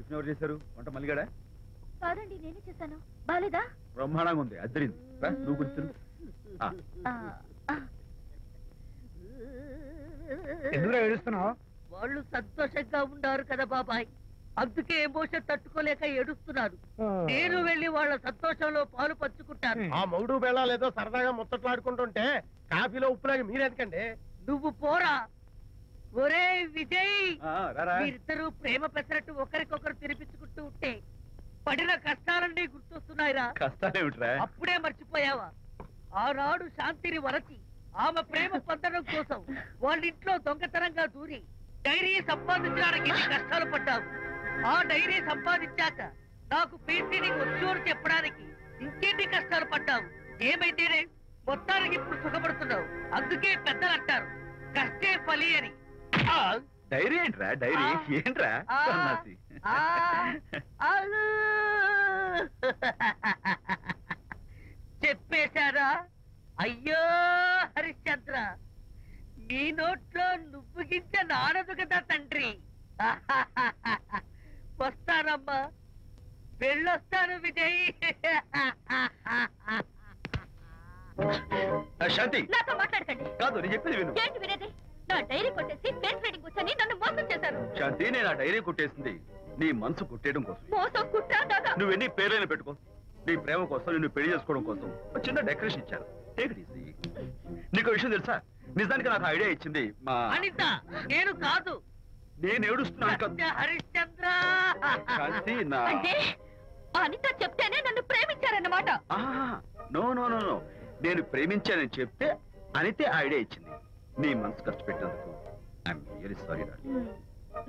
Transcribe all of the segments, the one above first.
Tiffin ఎవరు చేశారు? వంట మల్లిగాడా? కాదండి, నేనే చేశాను. బాలేదా? బ్రహ్మాండంగా ఉంది, అద్దరింది. నువ్వు కూర్చుని. ఎందుకు ఏడుస్తున్నావు? వాళ్ళు సంతోషంగా ఉన్నారు కదా బాబాయ్, అందుకే ఎమోషన్ తట్టుకోలేక ఏడుస్తున్నారు. నేను వెళ్ళి వాళ్ళ సంతోషంలో పాలు పంచుకుంటాను. ఆ మౌడు బెళ్ళాలేదో సరదాగా ముచ్చట్లాడుకుంటుంటే కాఫీలో ఉప్పులాగి మీరెందుకండి? నువ్వు పోరా. ఒరే విజయ్, మీరిద్దరూ ప్రేమ పెసరట్టు ఒకరికొకరు తినిపించుకుంటూ ఉంటే పడిన కష్టాలన్నీ గుర్తొస్తున్నాయిరా. కష్టాలేమిట్రా? అప్పుడే మర్చిపోయావా? ఆనాడు శాంతిని వరచి ఆమె ప్రేమ పొందడం కోసం వాళ్ళింట్లో దొంగతనంగా దూరి డైరీ సంపాదించడానికి ఇన్ని కష్టాలు పడ్డావు. ఆ డైరీ సంపాదించాక నాకు పెయింటింగ్ వచ్చోరు చెప్పడానికి ఇంకెన్ని కష్టాలు పడ్డావు. ఏమైతేనే మొత్తానికి ఇప్పుడు సుఖపడుతున్నావు. అందుకే పెద్దలు అంటారు కష్టే ఫలి అని. డైరీ ఏంట్రా? డైరీ ఏంట్రా? చెప్పేశారా? అయ్యో హరిశ్చంద్ర, నీ నోట్లో నువ్వు గింజ నానదు కదా తండ్రి. వస్తానమ్మా, వెళ్ళొస్తాను విజయ్. శాంతి, నాతో మాట్లాడకండి. కాదు, నేను చెప్పేది విను. ఏంటి వినేది? నా డైరీ కొట్టేసి ఫేస్ రీడింగ్ వచ్చని నన్ను మోసం చేశారు. శాంతి, నేను ఆ డైరీ కొట్టేసింది నీ మనసు కొట్టేయడం కోసం. మోసం కుట్రా కాదా? నువ్వు ఎన్ని పేర్లైనా పెట్టుకో, నీ ప్రేమ కోసం, నిన్ను పెళ్లి చేసుకోవడం కోసం ఒక చిన్న డెకరేషన్ ఇచ్చాను. Take it easy. నీకు విషయం తెలుసా? నిజానికి నాకు ఐడియా ఇచ్చింది మా అనిత. నేను కాదు, నేను ఏడుస్తున్నాను. హరిశ్చంద్ర. శాంతి, నా అంటే అనిత చెప్తేనే నన్ను ప్రేమించారన్నమాట. నో నో నో నో, నేను ప్రేమించానని చెప్తే అనితే ఐడియా ఇచ్చింది. నీ మనసు ఖర్చు పెట్టినందుకు ఐఎమ్ రియల్లీ సారీ.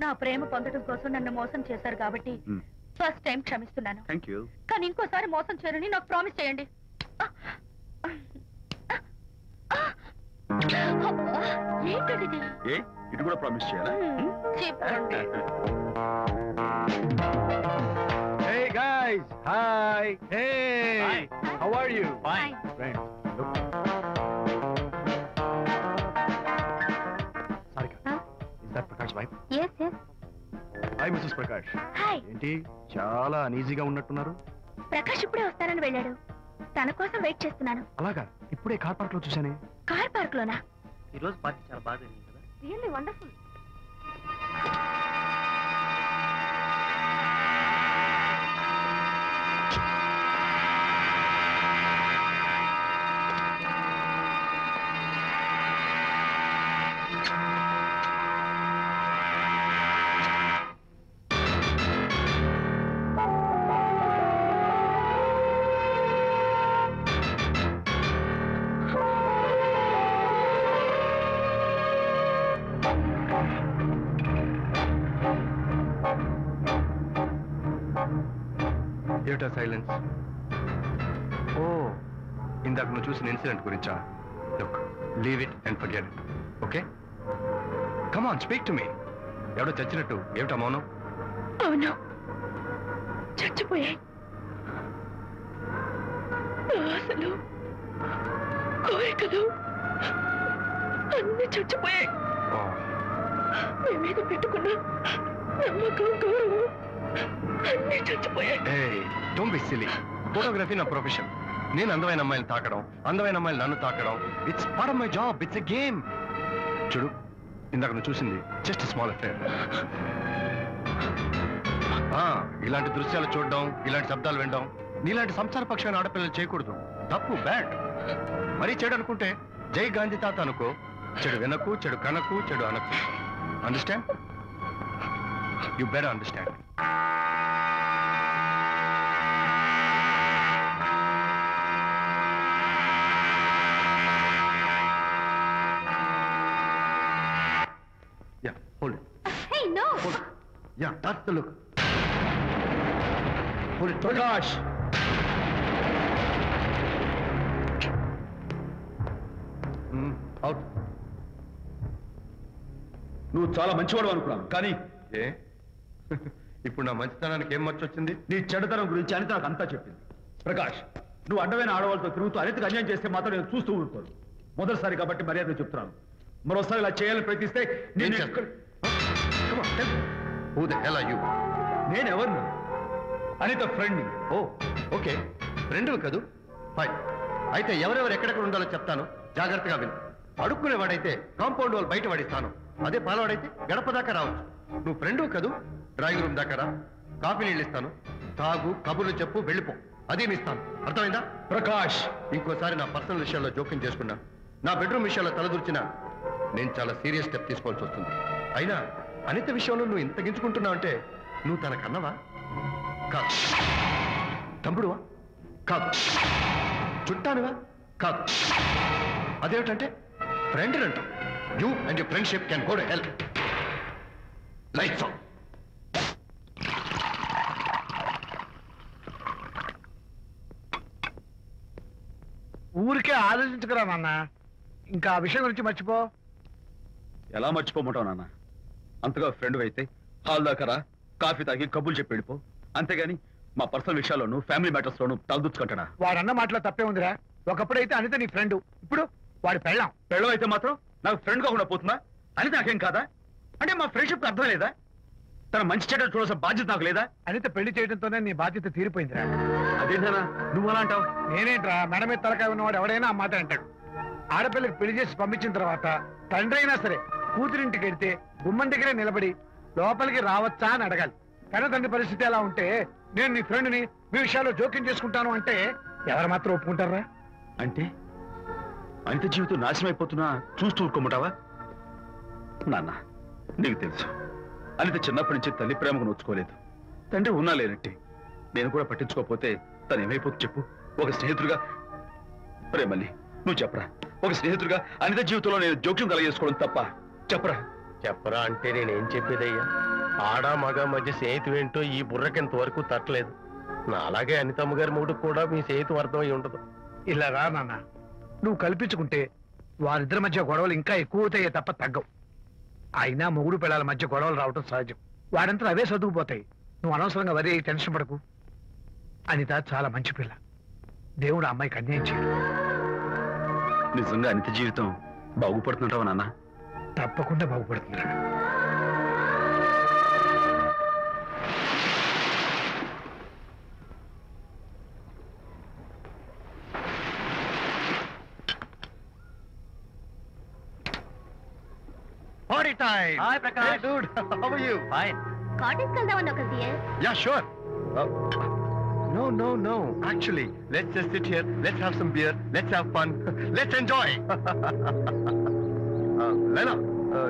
నా ప్రేమ పొందడం కోసం నన్ను మోసం చేశారు కాబట్టి ఫస్ట్ టైం క్షమిస్తున్నాను. Thank you. కానీ ఇంకోసారి మోసం చేయరని నాకు ప్రామిస్ చేయండి. ఏంటది? ఏ ఇటు కూడా ప్రామిస్ చేయాలా? చెప్పండి. Hey guys, hi. Hey, hi. How are you? Fine. Friend, look. Sarika, is that Prakash wife? Yes, yes. Hi, Mrs. Prakash. Hi. ఏంటి చాలా అనీజీగా ఉన్నట్టున్నారు? ప్రకాష్ ఇప్పుడే వస్తానని వెళ్ళాడు. తన కోసం వెయిట్ చేస్తున్నాను. అలాగా, ఇప్పుడే కార్ పార్క్ లో చూశానే. కార్ పార్క్ లోనా? ఈ రోజు పార్టీ చాలా బాగా జరిగింది కదా. Really wonderful. ఏమిటా సైలెన్స్? ఓ, ఇందాక నువ్వు చూసిన ఇన్సిడెంట్ గురించా? Look, leave it and forget it. Okay, come on, speak to me. ఎవడో చచ్చినట్టు ఏమిటా మౌనం? అవును, చచ్చిపోయాయి. ఆశలు, కోరికలు అన్ని చచ్చిపోయాయి. మీ మీద పెట్టుకున్న నమ్మకం, గౌరవం అన్ని చచ్చిపోయాయి. Don't be silly. ఫోటోగ్రఫీ నా ప్రొఫెషన్. నేను అందమైన అమ్మాయిని తాకడం, అందమైన అమ్మాయిలు నన్ను తాకడం, it's part of my job. It's a game. చూడు, ఇందాక నువ్వు చూసింది జస్ట్ స్మాల్ అఫేర్. ఇలాంటి దృశ్యాలు చూడడం, ఇలాంటి శబ్దాలు వినడం నీలాంటి సంసారపక్షమైన ఆడపిల్లలు చేయకూడదు. తప్పు, బ్యాడ్. మరీ చెడు అనుకుంటే జై గాంధీ తాత అనుకో. చెడు వినకు, చెడు కనకు, చెడు అనకు. Understand? You better understand. Yeah, hold it. Hey, no! Hold it. Yeah, that's the look. Hold it, Prakash! Out. నువ్వు చాలా మంచివాడు అనుకున్నాను, కానీ ఏ ఇప్పుడు నా మంచితనానికి ఏం మర్చొచ్చింది? నీ చెడుతనం గురించి అనిత నాకు అంతా చెప్పింది. ప్రకాష్, నువ్వు అడ్డమైన ఆడవాళ్ళతో తిరుగుతూ అనితకు అన్యాయం చేస్తే మాత్రం నేను చూస్తూ ఉంటాను. మొదటిసారి కాబట్టి మర్యాద చెప్తున్నాను. మరోసారి ఇలా చేయాలని ప్రయత్నిస్తే నేను Who the hell are you? నేనెవరు? అనిత ఫ్రెండ్. ఓ ఓకే, ఫ్రెండ్ కదూ, ఫైన్. అయితే ఎవరెవరు ఎక్కడెక్కడ ఉండాలో చెప్తాను, జాగ్రత్తగా విను. అడుక్కునేవాడైతే కాంపౌండ్ వాళ్ళు బయట పడిస్తాను, అదే పాలవాడైతే గడప దాకా రావచ్చు. నువ్వు ఫ్రెండ్ కదూ, డ్రాయింగ్ రూమ్ దాకా రా, కాఫీ నీళ్ళు ఇస్తాను, తాగు, కబుర్లు చెప్పు, వెళ్ళిపో, అదేమి ఇస్తాను. అర్థమైందా? ప్రకాష్, ఇంకోసారి నా పర్సనల్ విషయాల్లో జోక్యం చేసుకున్నా, నా బెడ్రూమ్ విషయాల్లో తలదూర్చినా నేను చాలా సీరియస్ స్టెప్ తీసుకోవాల్సి వస్తుంది. అయినా అనిత విషయంలో నువ్వు ఇంత గించుకుంటున్నావు అంటే నువ్వు తనకన్నవా? కాదు. తమ్ముడువా? కాదు. చుట్టానువా? కాదు. అదేమిటంటే ఫ్రెండ్ అంట. You and your friendship can go to hell. Lights on. ఊరికే ఆలోచించుకురా నాన్న, ఇంకా ఆ విషయం గురించి మర్చిపో. ఎలా మర్చిపోమంటావు నాన్న? అంతగా ఫ్రెండ్ అయితే హాల్ దాకా రా, కాఫీ తాగి కబుర్లు చెప్పి వెళ్ళిపో. అంతేగాని మా పర్సనల్ విషయాల్లోనూ ఫ్యామిలీ మ్యాటర్స్ లోనూ తలదూచుకుంటాడా? వాడన్న మాటలో తప్పే ఉందిరా. ఒకప్పుడైతే అనిత నీ ఫ్రెండ్, ఇప్పుడు వాడి పెళ్ళాం. పెళ్ళం అయితే మాత్రం నాకు ఫ్రెండ్ కాకుండా పోతుందా? అనిత నాకేం కాదా? అంటే మా ఫ్రెండ్షిప్ అర్థం లేదా? తన మంచి చెడ్డ చూడాల్సిన బాధ్యత నాకు లేదా? అనిత పెళ్లి చేయడంతోనే నీ బాధ్యత తీరిపోయిందిరా. అదేంటనా నువ్వు అలా అంటావు? నేనేంట్రా, మెడ మీద తలకాయ ఉన్నవాడు ఎవడైనా ఆ మాట అంటాడు. ఆడపిల్లకి పెళ్లి చేసి పంపించిన తర్వాత తండ్రి అయినా సరే కూతురింటికి వెళ్తే గుమ్మం దగ్గరే నిలబడి లోపలికి రావచ్చా అని అడగాలి. కన్నతండ్రి పరిస్థితి ఎలా ఉంటే నేను నీ ఫ్రెండ్ని మీ విషయాల్లో జోక్యం చేసుకుంటాను అంటే ఎవరు మాత్రం ఒప్పుకుంటారా? అంటే అనిత జీవితం నాశనం అయిపోతున్నా చూస్తూ ఊరుకోమంటావా? నాన్న, నీకు తెలుసు అనిత చిన్నప్పటి నుంచి తల్లి ప్రేమకు నోచుకోలేదు. తండ్రి ఉన్నా లేనట్టే. నేను కూడా పట్టించుకోకపోతే తను ఏమైపోతుంది చెప్పు? ఒక స్నేహితుడిగా ప్రేమల్ని నువ్వు చెప్పరా? ఒక స్నేహితుడిగా అనిత జీవితంలో నేను జోక్యం కలగజేసుకోవడం తప్ప? చెప్పరా? చెప్పరా అంటే నేనేం చెప్పేదయ్యా? ఆడ మగ మధ్య స్నేహితు ఏంటో ఈ బుర్రకింత వరకు తట్టలేదు. నా అలాగే అనితమ్మ గారి మూడు కూడా మీ స్నేహితం అర్థమై ఉండదు. ఇలా రా నాన్న, నువ్వు కల్పించుకుంటే వారిద్దరి మధ్య గొడవలు ఇంకా ఎక్కువ అవుతాయే తప్ప తగ్గవు. అయినా మొగుడు పిల్లల మధ్య గొడవలు రావటం సహజం. వాడంతా అవే సర్దుకుపోతాయి. నువ్వు అనవసరంగా వరి టెన్షన్ పడకు. అనిత చాలా మంచి పిల్ల. దేవుడు ఆ అమ్మాయికి అన్యాయం చేయడు. నిజంగా అనిత జీవితం బాగుపడుతుంటావా నాన్న? తప్పకుండా బాగుపడుతుందిరా. Party time! Hi, Prakash. Hey, dude. How are you? Fine. Cottage వెళ్దామని ఒక Yeah, sure. No. Actually, let's just sit here. Let's have some beer. Let's have fun. Let's enjoy. Lena,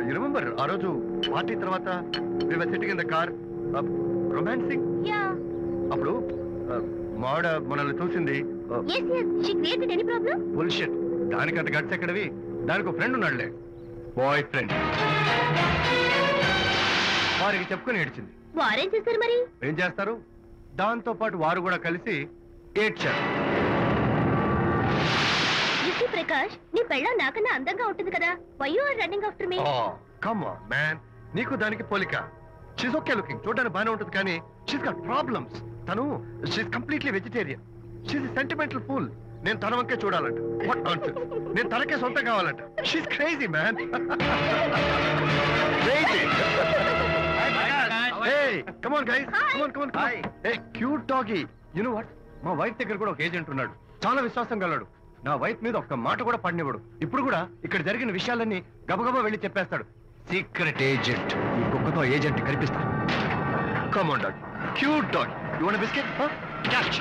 you remember ఆ రోజు party తర్వాత we were sitting in the car, romancing? Yeah అప్పుడు మావిడ మనల్ని చూసింది. yes she created any problem Bullshit. దానికంత guts ఎక్కడవి? దానికి ఒక ఫ్రెండ్ ఉన్నాడులే, బాయ్ ఫ్రెండ్. వారికి చెప్పుకొని ఏడ్చింది. వారేం చేస్తారు మరి? ఏం చేస్తారు? దాంతో పాటు వారు కూడా కలిసి ఏడ్చారు. యూసీ ప్రకాష్, నీ పెళ్ళం నాకన్నా అందంగా ఉంటుంది కదా. Why you are running after me? Come on man, నీకు దానికి పోలిక. షీస్ ఓకే లుకింగ్, చూడడానికి బాగానే ఉంటుంది, కానీ షీస్ గాట్ ప్రాబ్లమ్స్. తను she's completely vegetarian. She's sentimental pool. నేను తన వంకే చూడాలంట. What nonsense. నేను తనకే సొంతం కావాలంట. She's crazy man. Crazy. Hey, come on guys. Come on. Hey, cute doggy. You know what? మా వైఫ్ దగ్గర కూడా ఒక ఏజెంట్ ఉన్నాడు. చాలా విశ్వాసం గలడు. నా వైఫ్ మీద ఒక్క మాట కూడా పడినివ్వడు. ఇప్పుడు కూడా ఇక్కడ జరిగిన విషయాలన్నీ గబగబా వెళ్ళి చెప్పేస్తాడు. Secret agent. ఈ కుక్కతో ఏజెంట్ కనిపిస్తా. Come on dog. Cute dog. You want a biscuit? Huh? Catch.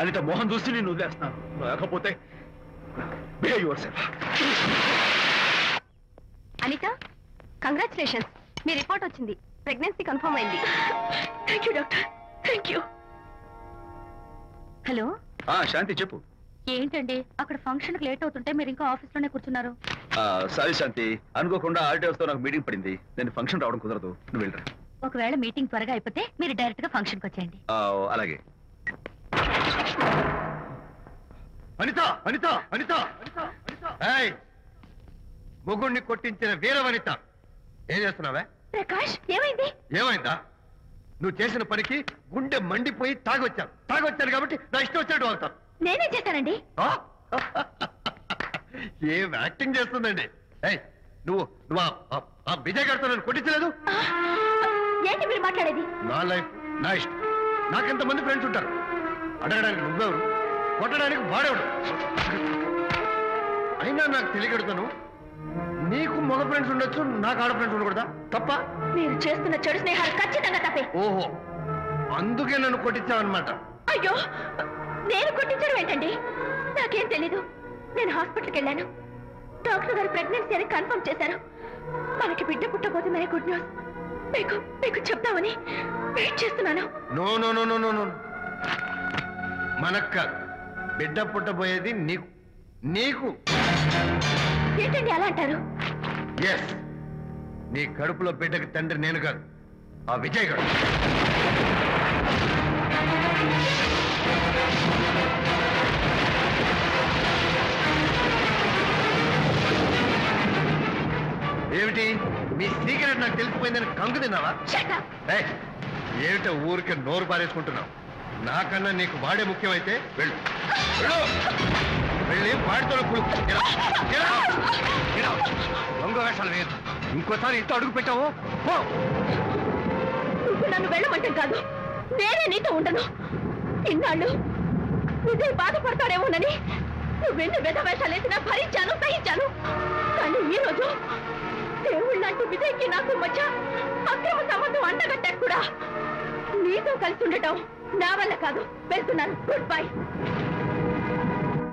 Anitha Mohan చూసి నేను వదిలేస్తున్నాను. లేకపోతే behave yourself. Anitha, congratulations, మీ రిపోర్ట్ వచ్చింది. ప్రెగ్నెన్సీ కన్ఫర్మ్ అయింది. Thank you doctor, thank you. Hello Shanti చెప్పు. ఏంటండి అక్కడ ఫంక్షన్ కి లేట్ అవుతుంటే మీరు ఇంకా ఆఫీస్ లోనే కూర్చున్నారు? సారీ శాంతి, అనుకోకుండా ఆర్టీఎస్ తో నాకు మీటింగ్ పడింది. నేను ఫంక్షన్ రావడం కుదరదు, నువ్వు వెళ్ళరా. ఒకవేళ మీటింగ్ త్వరగా అయిపోతే మీరు డైరెక్ట్ గా ఫంక్షన్ కి వచ్చేయండి. అలాగే. అనిత అనిత అనిత ముగ్గుడిని కొట్టించిన వీర వనిత, ఏం చేస్తున్నావే? ప్రకాష్ ఏమైంది? ఏమైందా? నువ్వు చేసిన పనికి గుండె మండిపోయి తాగొచ్చాను కాబట్టి నా ఇష్టం వచ్చినట్టు వాళ్తాను. నేనేం చేశానండి? ఏం యాక్టింగ్ చేస్తుందండి. నువ్వు నువ్వు ఆ విజయ్ గారితో నన్ను కొట్టించలేదు. ఏంటి మీరు మాట్లాడేది? నా లైఫ్ నా ఇష్టం. నాకెంతమంది ఫ్రెండ్స్ ఉంటారు. అడగడానికి నువ్వెవరు, కొట్టడానికి వాడేవాడు. అయినా నాకు తెలియగడుతాను, నీకు మగ ఫ్రెండ్స్ ఉండొచ్చు, నాకు ఆడ ఫ్రెండ్స్ ఉండకూడదా? తప్ప? మీరు చేస్తున్న చెడు స్నేహాలు ఖచ్చితంగా తప్పే. ఓహో, అందుకే నన్ను కొట్టించావన్నమాట. అయ్యో, నేను కొట్టించడం ఏంటండి? నాకేం తెలీదు. నేను హాస్పిటల్కి వెళ్ళాను. డాక్టర్ గారు ప్రెగ్నెన్సీ అని కన్ఫర్మ్ చేశారు. మనకి బిడ్డ పుట్టబోతుందనే గుడ్ న్యూస్ మీకు చెప్తామని వెయిట్ చేస్తున్నాను. No no no no no no, మనక్క బిడ్డ పుట్టబోయేది నీకు. నీకు ఏంటండి అలా అంటారు? ఎస్, నీ కడుపులో బిడ్డకి తండ్రి నేను కాదు, ఆ విజయ్ గారు. ఏమిటి మీ సీక్రెట్ నాకు తెలిసిపోయిందని కంగు తిన్నావా? ఏమిటో ఊరికే నోరు పారేసుకుంటున్నావు? నాకన్నా నీకు వాడే ముఖ్యమైతే వెళ్ళు వెళ్ళి వాడితో దొంగ వేషాలు వేయదు. ఇంకోసారి ఇంత అడుగు పెట్టావు నువ్వు నన్ను వెళ్ళమంటాం కాదు, నేనే నీతో ఉండను. ఇన్నాళ్ళు విజయ్ బాధపడతాడేమోనని నువ్వెన్ని వెద వేషాలు వేసినా భరించాను, సహించాను. కానీ ఈ రోజు దేవుళ్ళంటూ విజయ్కి నాకు మధ్య అక్రమ సంబంధం అంటగట్టాక కూడా నీతో కలిసి ఉండటం నా వల్ల కాదు. వెళ్తున్నాను, గుడ్ బై.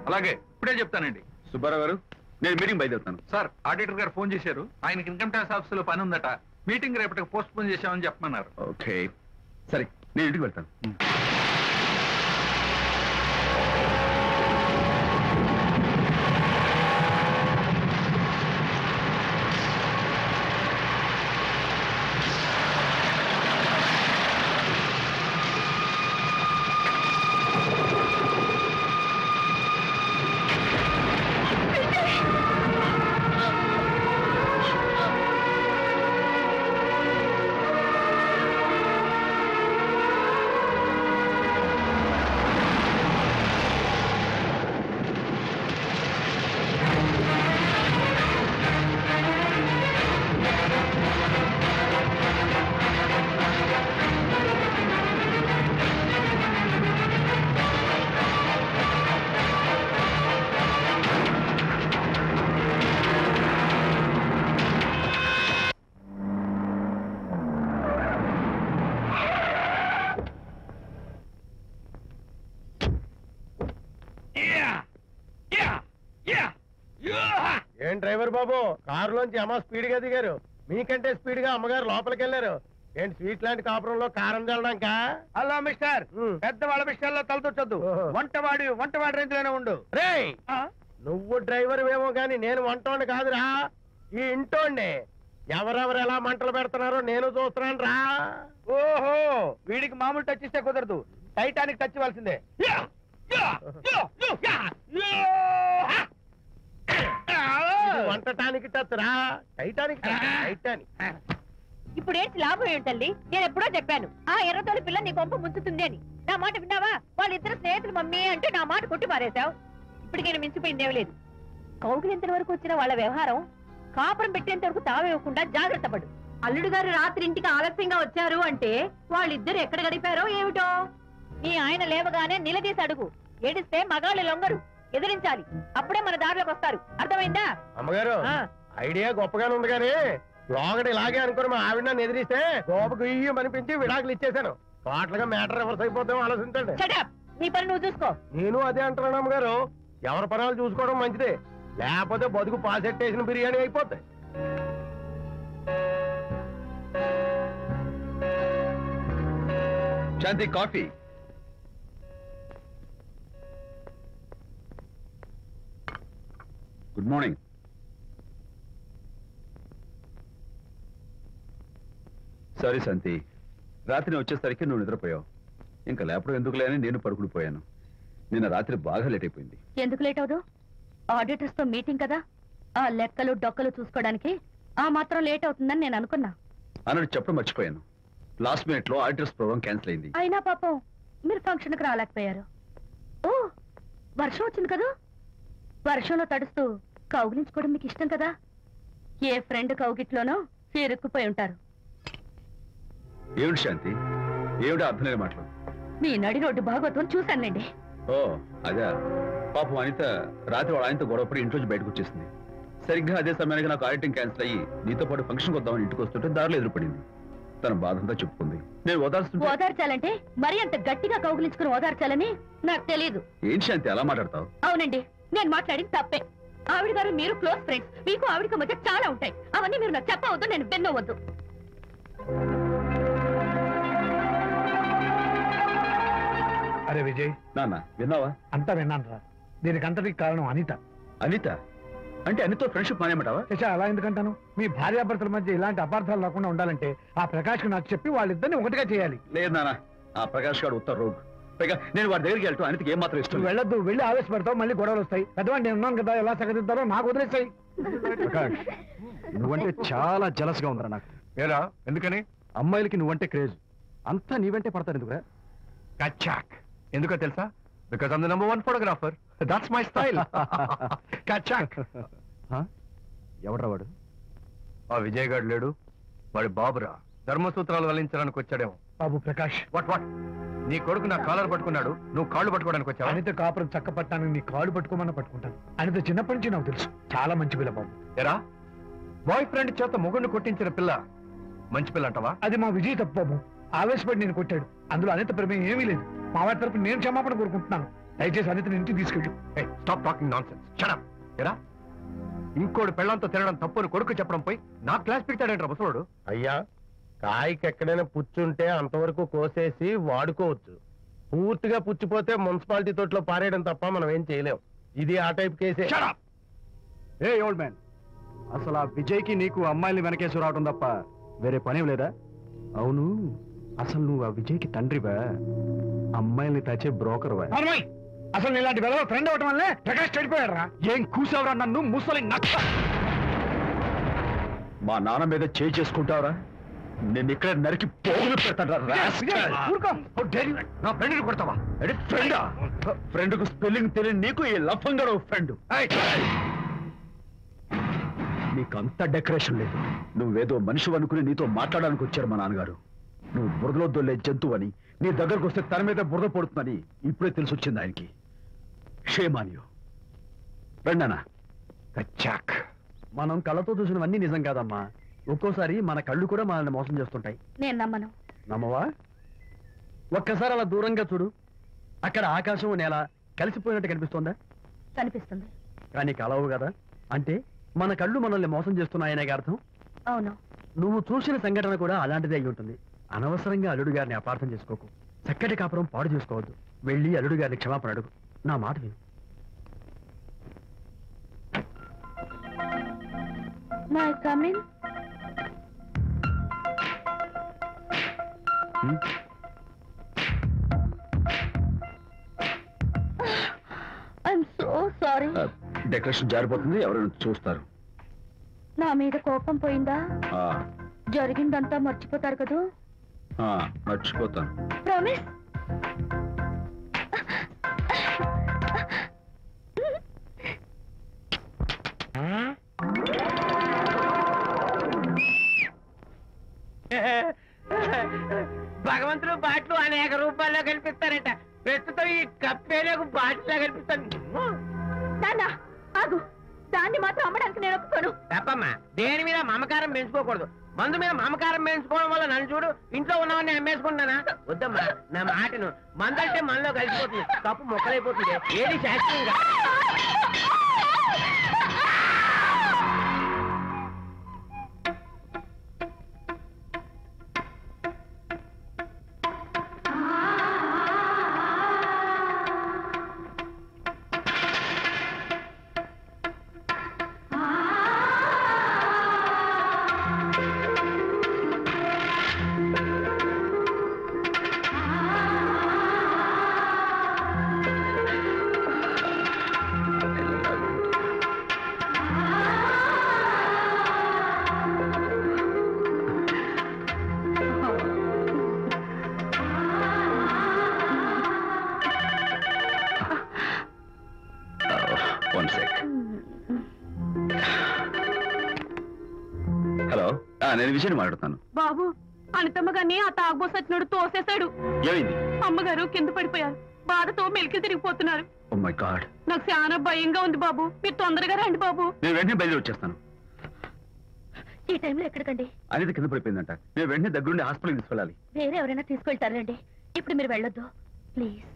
అలాగే, ఇప్పుడే చెప్తానండి. సుబ్బారావు గారు, నేను మీటింగ్ బయలుదేరుతాను. సార్, ఆడిటర్ గారు ఫోన్ చేశారు. ఆయనకి ఇన్కమ్ ట్యాక్స్ ఆఫీస్ లో పని ఉందట. మీటింగ్ రేపటికి పోస్ట్ పోన్ చేశామని చెప్పమన్నారు. ఓకే, సరే, నేను ఇంటికి వెళ్తాను. ఏం డ్రైవర్ బాబు, కారులోంచి అమ్మ స్పీడ్ గా దిగారు. మీకంటే స్పీడ్ గా అమ్మగారు లోపలికి వెళ్ళారు. ఏంటి స్వీట్ లాంటి కాపురంలో కారం చల్లడానికా? హలో మిస్టర్, పెద్దవాళ్ళ విషయాల్లో తలదొచ్చొద్దు. వంటవాడి రేంజ్ లోనే ఉండు. రే, నువ్వు డ్రైవర్ ఏమో గాని నేను వంటోండి కాదురా, ఈ ఇంటోండి. ఎవరెవరు ఎలా మంటలు పెడుతున్నారో నేను చూస్తున్నాను రా. ఓహో, వీడికి మామూలు టచ్ ఇస్తే కుదరదు, టైటానిక్ టచ్ ఇవ్వాల్సిందే. వంటటానికి టచ్ రా, టైటానిక్ టైటానిక్. ఇప్పుడు ఏంటి లాభం ఏంటల్లి? నేను ఎప్పుడో చెప్పాను ఆ ఎర్రతోలి పిల్ల నీ కొంప ముంచుతుంది అని. నా మాట విన్నావా? వాళ్ళిద్దరు స్నేహితులు మమ్మీ అంటే నా మాట కొట్టి మారేశావు. ఇప్పటికైనా మించిపోయిందేం లేదు. కౌగిలింత వరకు వచ్చిన వాళ్ళ వ్యవహారం కాపురం పెట్టేంత వరకు తావేయకుండా జాగ్రత్త పడు. అల్లుడు గారు రాత్రి ఇంటికి ఆలస్యంగా వచ్చారు అంటే వాళ్ళిద్దరు ఎక్కడ గడిపారో ఏమిటో. నీ ఆయన లేవగానే నిలదీసి అడుగు. ఏడిస్తే మగాళ్ళు లొంగరు, ఎదిరించాలి. అప్పుడే మన దారిలోకి వస్తారు. అర్థమైందా? అమ్మగారు, ఐడియా గొప్పగానే ఉంది కానీ లోగడ ఇలాగే అనుకుని మా ఆవిడ నన్ను ఎదిరిస్తే గోపకు అనిపించి విడాకులు ఇచ్చేశాను. పాటలుగా మ్యాటర్ రివర్స్ అయిపోతాం, ఆలోచించండి. నీ పని నువ్వు చూసుకో. నేను అదే అంటున్నాను అమ్మగారు, ఎవరి పనాలు చూసుకోవడం మంచిదే, లేకపోతే బతుకు పాసెట్టేసిన బిర్యానీ అయిపోతాయి. శాంతి కాఫీ. Good morning. సారీ శాంతి, రాత్రి వచ్చేసరికి నువ్వు నిద్రపోయావు. ఇంకా లేపడం ఎందుకులే అని నేను పడుకుని పోయాను. నిన్న రాత్రి బాగా లేట్ అయిపోయింది. ఎందుకు లేట్ అవదు? ఆడిటర్స్ తో మీటింగ్ కదా, ఆ లెక్కలు డొక్కలు చూసుకోవడానికి ఆ మాత్రం లేట్ అవుతుందని నేను అనుకున్నా. అన్నట్టు చెప్పడం మర్చిపోయాను. లాస్ట్ మినిట్ లో ఆడిటర్స్ ప్రోగ్రామ్ క్యాన్సిల్ అయింది. అయినా పాపం మీరు ఫంక్షన్ కి రాలేకపోయారు. ఓ, వర్షం వచ్చింది కదా, వర్షంలో తడుస్తూ కౌగిలించుకోవడం మీకు ఇష్టం కదా. ఏ ఫ్రెండ్ కౌగిట్లోనో ఇరుక్కుపోయి ఉంటారు. ఏమిటి శాంతి, ఏమిటి అర్థం లేని మాటలు? మీ నడి రోడ్డు భాగవతం చూశానండి. ఓ అదే, పాపం అనిత రాత్రి వాళ్ళ ఆయనతో గొడవపడి ఇంట్లోంచి బయటకు వచ్చేసింది. సరిగ్గా అదే సమయానికి నాకు ఆడిటింగ్ క్యాన్సిల్ అయ్యి నీతో పాటు ఫంక్షన్కి వద్దామని ఇంటికి వస్తుంటే దారిలో ఎదురుపడింది. తన బాధంతా చెప్పుకుంది. నేను ఓదార్చాలంటే మరి అంత గట్టిగా కౌగిలించుకుని ఓదార్చాలని నాకు తెలియదు. ఏం శాంతి అలా మాట్లాడతావు? అవునండి, నేను మాట్లాడింది తప్పే. ఆవిడ గారు మీరు క్లోజ్ ఫ్రెండ్స్, మీకు ఆవిడకి మధ్య చాలా ఉంటాయి. అవన్నీ మీరు నాకు చెప్పవద్దు, నేను విన్నవద్దు. అరే విజయ్, నాన్న విన్నావా? అంతా విన్నాను రా. దీనికంతటికి కారణం అనిత. అనిత అంటే అనితో ఫ్రెండ్షిప్ మానేమంటావా? అలా ఎందుకంటాను? మీ భార్యాభర్తల మధ్య ఇలాంటి అపార్థాలు రాకుండా ఉండాలంటే ఆ ప్రకాష్ కి నాకు చెప్పి వాళ్ళిద్దరిని ఒకటిగా చేయాలి. లేదు నాన్న, ఆ ప్రకాష్ గారు ఉత్తర రోగ్. పైగా నేను వాడి దగ్గరికి వెళ్తాను. అనితకి ఏం మాత్రం ఇష్టం. వెళ్ళొద్దు, వెళ్ళి ఆవేశపడతావు, మళ్ళీ గొడవలు వస్తాయి. పెద్దవాడు నేను ఉన్నాను కదా, ఎలా సగదిద్దారో నాకు వదిలేస్తాయి. ప్రకాష్, నువ్వంటే చాలా జలస్ గా ఉందరా నాకు. ఏరా ఎందుకని? అమ్మాయిలకి నువ్వంటే క్రేజ్. అంతా నీవంటే పడతారు ఎందుకురా? కచాక్. ఎందుకో తెలుసా? Because I'm the number 1 photographer. That's my style. కచాక్. ఎవడ్రా వాడు? ఆ విజయ్ గారు లేడు, వాడి బాబురా. ధర్మసూత్రాలు వల్లించడానికి వచ్చాడేమో. బాబు ప్రకాష్, వాట్ వాట్? నీ కొడుకు నా కాలర్ పట్టుకున్నాడు, నువ్వు కాళ్ళు పట్టుకోవడానికి వచ్చావా? అనిత కాపురం చక్క పట్టాను, నీ కాళ్ళు పట్టుకోమన్నా పట్టుకుంటాను. అనిత చిన్నప్పటి నుంచి నాకు తెలుసు, చాలా మంచి పిల్ల బాబు. ఎరా, బాయ్ ఫ్రెండ్ చేత మొగుడిని కొట్టించిన పిల్ల మంచి పిల్ల అంటావా? అది మా విజయ్ తప్పు బాబు. ఆవేశపడి నేను కొట్టాడు. అందులో అనిత ప్రమేయం ఏమీ లేదు. మా వారి తరపు నేను క్షమాపణ కోరుకుంటున్నాను. దయచేసి అనితని ఇంటికి తీసుకెళ్ళు. Stop talking nonsense. Shut up. ఎరా, ఇంకోటి పెళ్ళంతో తినడం తప్పు అని కొడుకు చెప్పడం పోయి నా క్లాస్ పెడతాడంటారా ముసలోడు? అయ్యా, కాయకి ఎక్కడైనా పుచ్చుంటే అంతవరకు కోసేసి వాడుకోవచ్చు. పూర్తిగా పుచ్చిపోతే మున్సిపాలిటీ తోటలో పారేయడం తప్ప మనం ఏం చేయలేం. ఇది ఆ టైప్ కేసే. ఏ ఓల్డ్ మ్యాన్, అసలు ఆ విజయ్కి నీకు అమ్మాయిని వెనకేసి రావడం తప్ప వేరే పనేం లేదా? అవును, అసలు నువ్వు ఆ విజయ్కి తండ్రివా, అమ్మాయిని తెచ్చే బ్రోకర్వా? అసలు ఇలాంటి వెధవ ఫ్రెండ్ అవటం వల్లే ప్రకాష్ చెడిపోయాడు రా. ఏం కూసావురా నన్ను ముసలి నక్క? మా నాన్న మీద చేయి చేసుకుంటావరా? నేను ఇక్కడ నరికి పోగులు పెడతాను. నా ఫ్రెండ్ని కొడతావా? ఫ్రెండా? ఫ్రెండ్ కు స్పెల్లింగ్ తెలియని నీకు ఈ లఫంగా ఫ్రెండ్. నీకంత డెకరేషన్ లేదు. నువ్వేదో మనిషి అనుకుని నీతో మాట్లాడడానికి వచ్చారు మా నాన్నగారు. నువ్వు బురదలో దొల్లే జంతువు అని, నీ దగ్గరకు వస్తే తన మీద బురద పడుతుందని ఇప్పుడే తెలిసి వచ్చింది ఆయనకి. షేమానియో రండనా. కచ్చాక్. మనం కళ్ళతో చూసినవన్నీ నిజం కాదమ్మా. ఒక్కోసారి మన కళ్ళు కూడా మనల్ని మోసం చేస్తుంటాయి. నేను నమ్మను. నమ్మవా? ఒక్కసారి అలా దూరంగా చూడు. అక్కడ ఆకాశం నేల కలిసిపోయినట్టు కనిపిస్తోందా? కనిపిస్తుంది. కానీ కలవు కదా. అంటే మన కళ్ళు మనల్ని మోసం చేస్తున్నాయనే అర్థం. అవును. నువ్వు చూసిన సంఘటన కూడా అలాంటిదే అయి ఉంటుంది. అనవసరంగా అల్లుడు గారిని అపార్థం చేసుకోకు. చక్కటి కాపురం పాడు చేసుకోవద్దు. వెళ్ళి అల్లుడు గారిని క్షమాపణ అడుగు. నా మాట విను. My coming. I'm so sorry. Decoration జారిపోతుంది, ఎవరైనా చూస్తారు. నా మీద కోపం పోయిందా? ఆ, జరిగిందంతా మర్చిపోతారు కదూ? ఆ, మర్చిపోతాను. ప్రామిస్. భగవంతుడు బాట్లు అనేక రూపాల్లో కనిపిస్తారట. ప్రస్తుతం ఈ కప్పేలకు బాటిలా కనిపిస్తాను. నాన్న ఆగు, దాన్ని మాత్రం అమ్మడానికి నేను ఒప్పుకోను. తప్పమ్మా, దేని మీద మమకారం పెంచుకోకూడదు. మందు మీద మమకారం పెంచుకోవడం వల్ల నన్ను చూడు, ఇంట్లో ఉన్నవన్నీ అమ్మేసుకుంటానా? వద్దమ్మా, నా మాటను. మందు అంటే మనలో కలిసిపోతుంది, కప్పు మొక్కలైపోతుంది. ఏది శాస్త్రంగా నేను విషయం మాట్లాడుతాను. బాబు అనితమ్మ గారిని ఆ తాగుబోసు వచ్చినాడు తోసేశాడు. ఏమైంది? అమ్మగారు కింద పడిపోయారు. బాధతో మెలికి తిరిగిపోతున్నారు. ఓ మై గాడ్, నాకు చాలా భయంగా ఉంది బాబు. మీరు తొందరగా రండి బాబు. నేను వెంటనే బయలుదేరి వచ్చేస్తాను. ఈ టైంలో ఎక్కడికండి? అనేది కింద పడిపోయిందంట. నేను వెంటనే దగ్గరుండి హాస్పిటల్కి తీసుకెళ్ళాలి. వేరే ఎవరైనా తీసుకెళ్తారండి. ఇప్పుడు మీరు వెళ్ళొద్దు ప్లీజ్.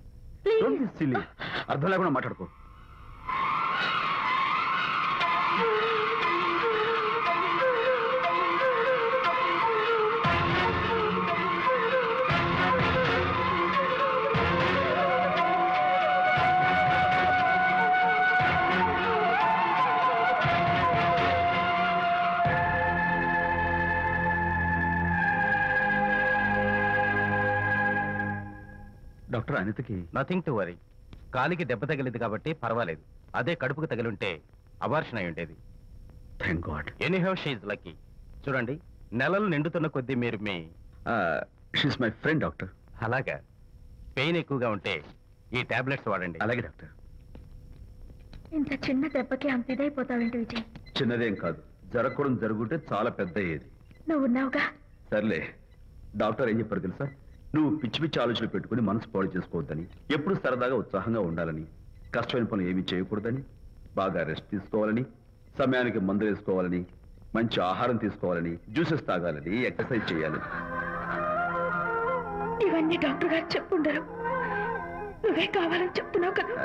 అర్థం లేకుండా మాట్లాడుకో. డాక్టర్, అనితకి నథింగ్ టు వరీ. కాలికి దెబ్బ తగిలింది కాబట్టి పర్వాలేదు. అదే కడుపుకు తగిలింటే అబార్షన్ అయి ఉండేది. Thank God. Anyhow she is lucky. చూడండి, నెలలు నిండుతున్న కొద్దీ మీరు మీ షీస్ మై ఫ్రెండ్ డాక్టర్. అలాగా. పెయిన్ ఎక్కువగా ఉంటే ఈ టాబ్లెట్స్ వాడండి. అలాగే డాక్టర్. ఇంత చిన్న దెబ్బకి అంత ఇదైపోతావేంటి విజయ్? చిన్నదేం కాదు, జరగకూడదు జరుగుంటే చాలా పెద్ద అయ్యేది. నువ్వు ఉన్నావుగా. సర్లే. డాక్టర్ ఏం చెప్పారు తెలుసా? నువ్వు పిచ్చి పిచ్చి ఆలోచనలు పెట్టుకుని మనసు పాడు చేసుకోవద్దని, ఎప్పుడు సరదాగా ఉత్సాహంగా ఉండాలని, కష్టమైన పనులు ఏమీ చేయకూడదని, బాగా రెస్ట్ తీసుకోవాలని, సమయానికి మందులు వేసుకోవాలని, మంచి ఆహారం తీసుకోవాలని, జ్యూసెస్ తాగాలని, ఎక్సర్సైజ్ చేయాలని. ఇవన్నీ డాక్టర్ గారు చెప్పుండరు. నువ్వే కావాలని చెప్తున్నావు కదా.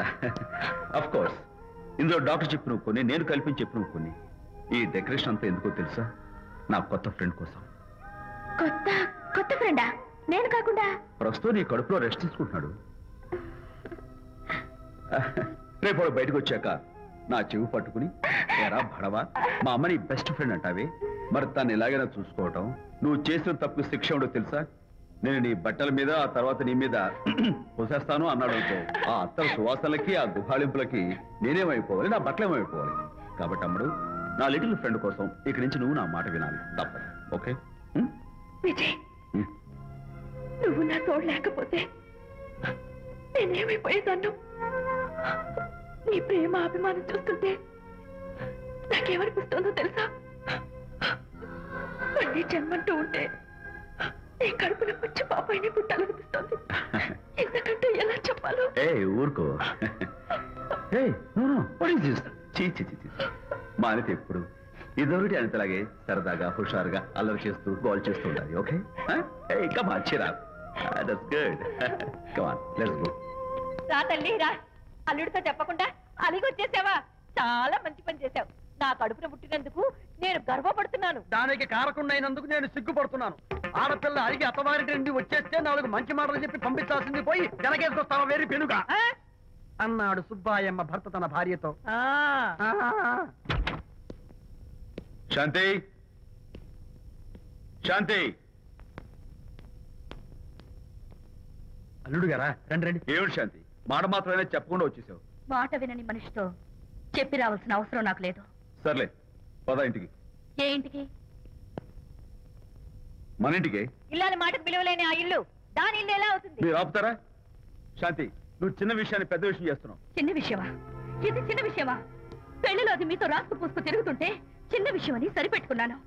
అఫ్ కోర్స్, ఇందులో డాక్టర్ చెప్పిన కొన్ని, నేను కల్పించి చెప్పిన కొన్ని. ఈ డెకరేషన్ అంతా ఎందుకో తెలుసా? నా కొత్త ఫ్రెండ్ కోసం. కొత్త ఫ్రెండా? నేను కాకుండా? ప్రస్తుతం నీ కడుపులో రెస్ట్ తీసుకుంటున్నాడు. రేపు బయటకు వచ్చాక నా చెవి పట్టుకుని, ఎరా భడవా, మా అమ్మ నీ బెస్ట్ ఫ్రెండ్ అంటావే, మరి తను ఎలాగైనా చూసుకోవటం. నువ్వు చేసిన తప్పు శిక్ష ఉండో తెలుసా? నేను నీ బట్టల మీద, ఆ తర్వాత నీ మీద పోసేస్తాను అన్నాడు అనుకో, ఆ అత్తల సువాసనలకి, ఆ గుహాళింపులకి నేనేమైపోవాలి, నా బట్టలేమైపోవాలి. కాబట్టి అమ్ముడు, నా లిటిల్ ఫ్రెండ్ కోసం ఇక్కడి నుంచి నువ్వు నా మాట వినాలి, తప్పదు. ఓకే? విజయ్, నువ్వు నా తోడు లేకపోతే నేనేమైపోయేదాన్ను. నీ ప్రేమ అభిమానం చూస్తుంటే నాకేమనిపిస్తుందో తెలుసా? మళ్ళీ జన్మంటూ ఉంటే నీ కడుపులో వచ్చి పాపాయిని పుట్టాలనిపిస్తుంది. ఎందుకంటే ఎలా చెప్పాలో. ఊరుకో. మా అనిత ఎప్పుడు ఇదొకటి అనితలాగే సరదాగా, హుషారుగా, అల్లరి చేస్తూ, గోల్ చేస్తూ ఉండాలి. Okay? Come on, cheer up. That's good. Come on, let's go. రా తల్లి రా. అల్లుడితో చెప్పకుండా అలిగి వచ్చేసావా? చాలా మంచి పని చేశావు. నా కడుపున పుట్టినందుకు నేను గర్వపడుతున్నాను. దానికి కారకుండైనందుకు నేను సిగ్గుపడుతున్నాను. ఆడపిల్ల అడిగి అత్తవారి నుండి వచ్చేస్తే 4 మంచి మాటలు చెప్పి పంపించాల్సింది పోయి వెనకేసుకొస్తావా వేరు పెనుగా అన్నాడు సుబ్బాయమ్మ భర్త తన భార్యతో. శాంతి, శాంతి. అల్లుడు గారా, రండి రండి. ఏమిటి శాంతి, మాట మాత్రమే చెప్పకుండా వచ్చేసావు? మాట వినని మనిషితో చెప్పి రావాల్సిన అవసరం నాకు లేదు. సర్లే, పద ఇంటికి. ఏ ఇంటికి? మన ఇంటికి. ఇల్లాలి మాటకు విలువలేని ఆ ఇల్లు, దాని ఇల్లు ఎలా అవుతుంది? మీరు ఆపుతారా? శాంతి, నువ్వు చిన్న విషయాన్ని పెద్ద విషయం చేస్తున్నావు. చిన్న విషయమా? ఇది చిన్న విషయమా? పెళ్లిలో అది మీతో రాసుకు పూసుకు తిరుగుతుంటే చిన్న విషయం అని సరిపెట్టుకున్నాను.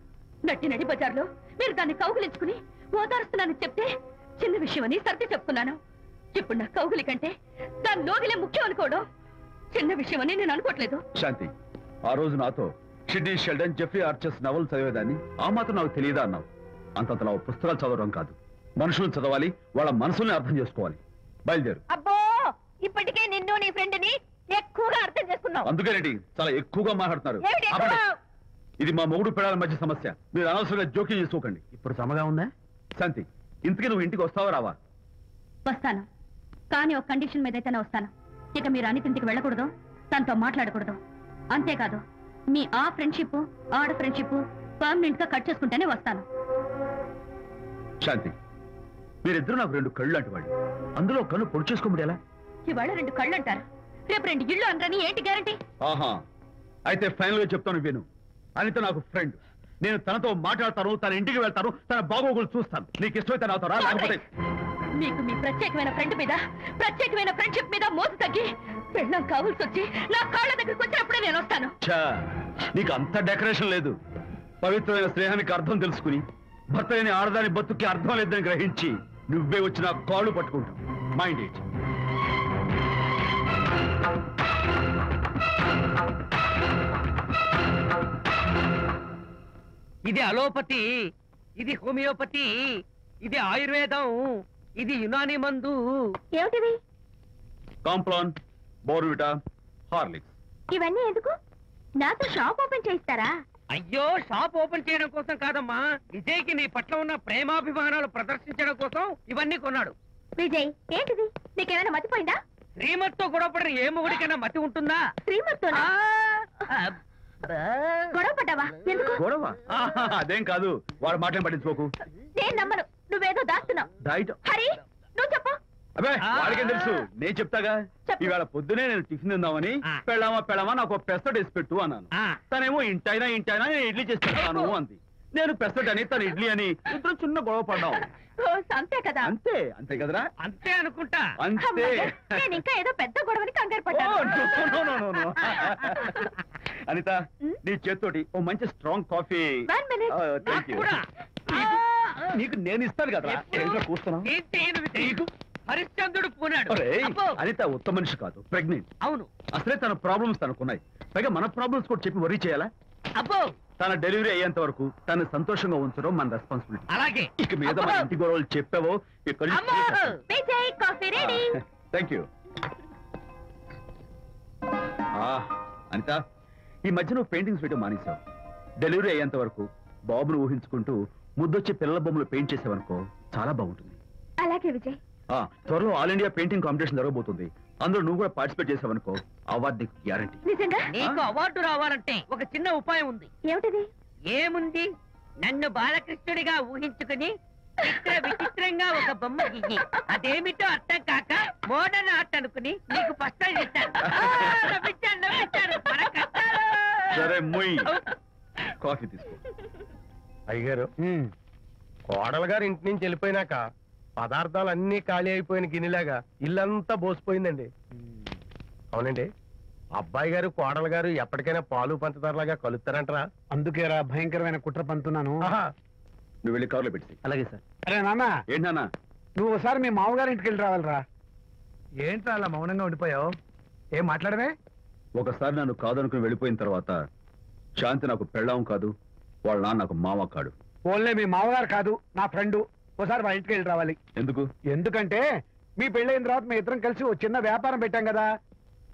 నడి బజార్లో మీరు దాన్ని కౌగులించుకుని ఓదారుస్తున్నానని చెప్తే చిన్న విషయం అని సర్ది చెప్తున్నాను. ఇప్పుడు నా కౌగులి కంటే దాని లోగిలే ముఖ్యం అనుకోవడం చిన్న విషయం అని నేను అనుకోవట్లేదు. శాంతి, ఆ రోజు నాతో షిడ్నీ షెల్డన్, జెఫ్రీ ఆర్చర్స్ నవలు చదివేదాన్ని, ఆ మాత్రం నాకు తెలియదా అన్నావు. అంతంతలా పుస్తకాలు చదవడం కాదు, మనుషులు చదవాలి, వాళ్ళ మనసుల్ని అర్థం చేసుకోవాలి. బయలుదేరు. అబ్బో, ఇప్పటికే నిన్ను నీ ఫ్రెండ్ ని ఎక్కువగా అర్థం చేసుకున్నావు. అందుకేనండి చాలా ఎక్కువగా మాట్లాడుతున్నారు. ఇది మా మొగుడు పిల్లల మధ్య సమస్య, మీరు అనవసరంగా జోక్యం చేసుకోకండి. ఇప్పుడు సమగా ఉందా? శాంతి, ఇంతకీ నువ్వు ఇంటికి వస్తావా రావా? వస్తాను, కానీ ఒక కండిషన్ మీద అయితేనే వస్తాను. ఇక మీరు అనితింటికి వెళ్ళకూడదు, తనతో మాట్లాడకూడదు. అంతేకాదు, మీ ఆ ఫ్రెండ్షిప్, ఆడ ఫ్రెండ్షిప్ పర్మనెంట్ గా కట్ చేసుకుంటేనే వస్తాను. శాంతి, మీరిద్దరు నాకు 2 కళ్ళు లాంటి వాళ్ళు. అందులో కళ్ళు పొడి చేసుకోమడి ఎలా? ఇవాళ 2 కళ్ళు అంటారు, రేపు 2 ఇళ్ళు అంటారని ఏంటి గ్యారంటీ? ఆహా, అయితే ఫైనల్ గా చెప్తాను విను. అనిత నాకు ఫ్రెండ్, నేను తనతో మాట్లాడతాను, తన ఇంటికి వెళ్తాను, తన బాగోగులు చూస్తాను. నీకు ఇష్టమైతే నాతో రా, లేకపోతే. మీకు మీ ప్రత్యేకమైన ఫ్రెండ్ మీద, ప్రత్యేకమైన ఫ్రెండ్షిప్ మీద మోసు తగ్గి పెళ్ళం కావాల్సి వచ్చి నా కాళ్ళ దగ్గరికి వచ్చినప్పుడే నేను వస్తాను. నీకు అంత డెకరేషన్ లేదు. పవిత్రమైన స్నేహానికి అర్థం తెలుసుకుని భర్త లేని ఆడదాని బతుక్కి అర్థం లేదని గ్రహించి నువ్వే వచ్చి నా కాళ్ళు పట్టుకుంటావు. Mind it. ఇది అలోపతి, ఇది హోమియోపతి, ఇది ఆయుర్వేదం, ఇది యునాని మందు. ఏమిటివి? Complan, Bournvita, Horlicks. ఇవన్నీ ఎందుకు? నాతో షాప్ ఓపెన్ చేయిస్తారా? అయ్యో, షాప్ ఓపెన్ చేయడం కోసం కాదమ్మా, విజయ్కి నీ పట్ల ఉన్న ప్రేమాభిమానాలు ప్రదర్శించడం కోసం ఇవన్నీ కొన్నాడు. విజయ్, ఏంటిది? నీకేమైనా మతిపోయిందా? శ్రీమతితో గొడవపడిన ఏ మొగుడికైనా మతి ఉంటుందా? శ్రీమతితో గొడవ పడ్డావా? ఎందుకు? గొడవ అదేం కాదు. వాడు మాటలు పట్టించుకోకు. నేను నమ్మను. నువ్వేదో దాస్తున్నావు. డైట్. హరి, నువ్వు చెప్పు. అబ్బే, వాడికేం తెలుసు? నేను చెప్తాగా. ఇవాళ పొద్దునే నేను టిఫిన్ తిందామని పెళ్ళామా నాకు పెసరట్ వేసి పెట్టు అన్నాను. తనేమో ఇంటైనా నేను ఇడ్లీ చేసి పెడతాను అంది. నేను పెసరట్ అని తను ఇడ్లీ అని ఇద్దరు చిన్న గొడవ పడ్డాం. అంతే కదా? అంతే అంతే కదరా? అంతే అనుకుంటా. అంతే. నేను ఇంకా ఏదో పెద్ద గొడవని కంగారు పడ్డాను. అనిత, నీ చేత్తోటి ఓ మంచి స్ట్రాంగ్ కాఫీ. నీకు నేను ఇస్తాను కదా. కూస్తున్నావు. హరిశ్చంద్రుడు పోనాడు. అనిత ఉత్తమ మనిషి కాదు, ప్రెగ్నెంట్. అవును. అసలే తన ప్రాబ్లమ్స్ తనకున్నాయి. పైగా మన ప్రాబ్లమ్స్ కూడా చెప్పి వరీ చేయాలా? అబ్బో, తన డెలివరీ అయ్యేంత వరకు తను సంతోషంగా ఉంచడం మన రెస్పాన్సిబిలిటీ. అలాగే. ఇక మీద మన ఇంటి గొడవలు చెప్పావో థ్యాంక్ యూ. అనిత, ఈ మధ్య నువ్వు పెయింటింగ్స్ వేయడం మానేశావు. డెలివరీ అయ్యేంత వరకు బాబును ఊహించుకుంటూ ముద్దొచ్చి పిల్లల బొమ్మలు పెయింట్ చేసావనుకో, చాలా బాగుంటుంది. అలాగే విజయ్. త్వరలో ఆల్ ఇండియా పెయింటింగ్ కాంపిటీషన్ జరగబోతుంది. అందులో నువ్వు కూడా పార్టిసిపేట్ చేసావనుకో, అవార్డు నీకు గ్యారంటీ. నిజంగా? నీకు అవార్డు రావాలంటే ఒక చిన్న ఉపాయం ఉంది. ఏమిటిది? ఏముంది? నన్ను బాలకృష్ణుడిగా ఊహించుకుని విచిత్రంగా ఒక బొమ్మ గీయి. అదేమిటో అర్థం కాక మోడర్న్ ఆర్ట్ అనుకుని నీకు ఫస్ట్ ప్రైజ్ ఇస్తాను. సరే, మొయ్ కాఫీ తీసుకో. అయ్యగారు, కోడలు గారు ఇంటి నుంచి వెళ్ళిపోయినాక పదార్థాలు అన్ని ఖాళీ అయిపోయిన గిన్నెలాగా ఇల్లంతా బోసిపోయిందండి. అవునండి, అబ్బాయి గారు కోడలు గారు ఎప్పటికైనా పాలు పంచదారలాగా కలుస్తారంటరా? అందుకేరా భయంకరమైన కుట్ర పంతున్నాను. నువ్వు వెళ్ళి కారులో పెట్టి. అలాగే సార్. అరే నాన్న, ఏంటన్నా? నువ్వు ఒకసారి మీ మామగారి ఇంటికి వెళ్ళి రావాలిరా. ఏంట్రా అలా మౌనంగా ఉండిపోయావు? ఏం మాట్లాడమే? ఒకసారి నన్ను కాదనుకుని వెళ్ళిపోయిన తర్వాత శాంతి నాకు పెళ్ళాం కాదు, వాళ్ళ నాన్న నాకు మామ కాడు. ఓన్లే మీ మామగారు కాదు, నా ఫ్రెండ్. ఒకసారి మా ఇంటికి వెళ్ళి రావాలి. ఎందుకు? ఎందుకంటే మీ పెళ్ళైన తర్వాత మీ ఇద్దరం కలిసి ఓ చిన్న వ్యాపారం పెట్టాం కదా.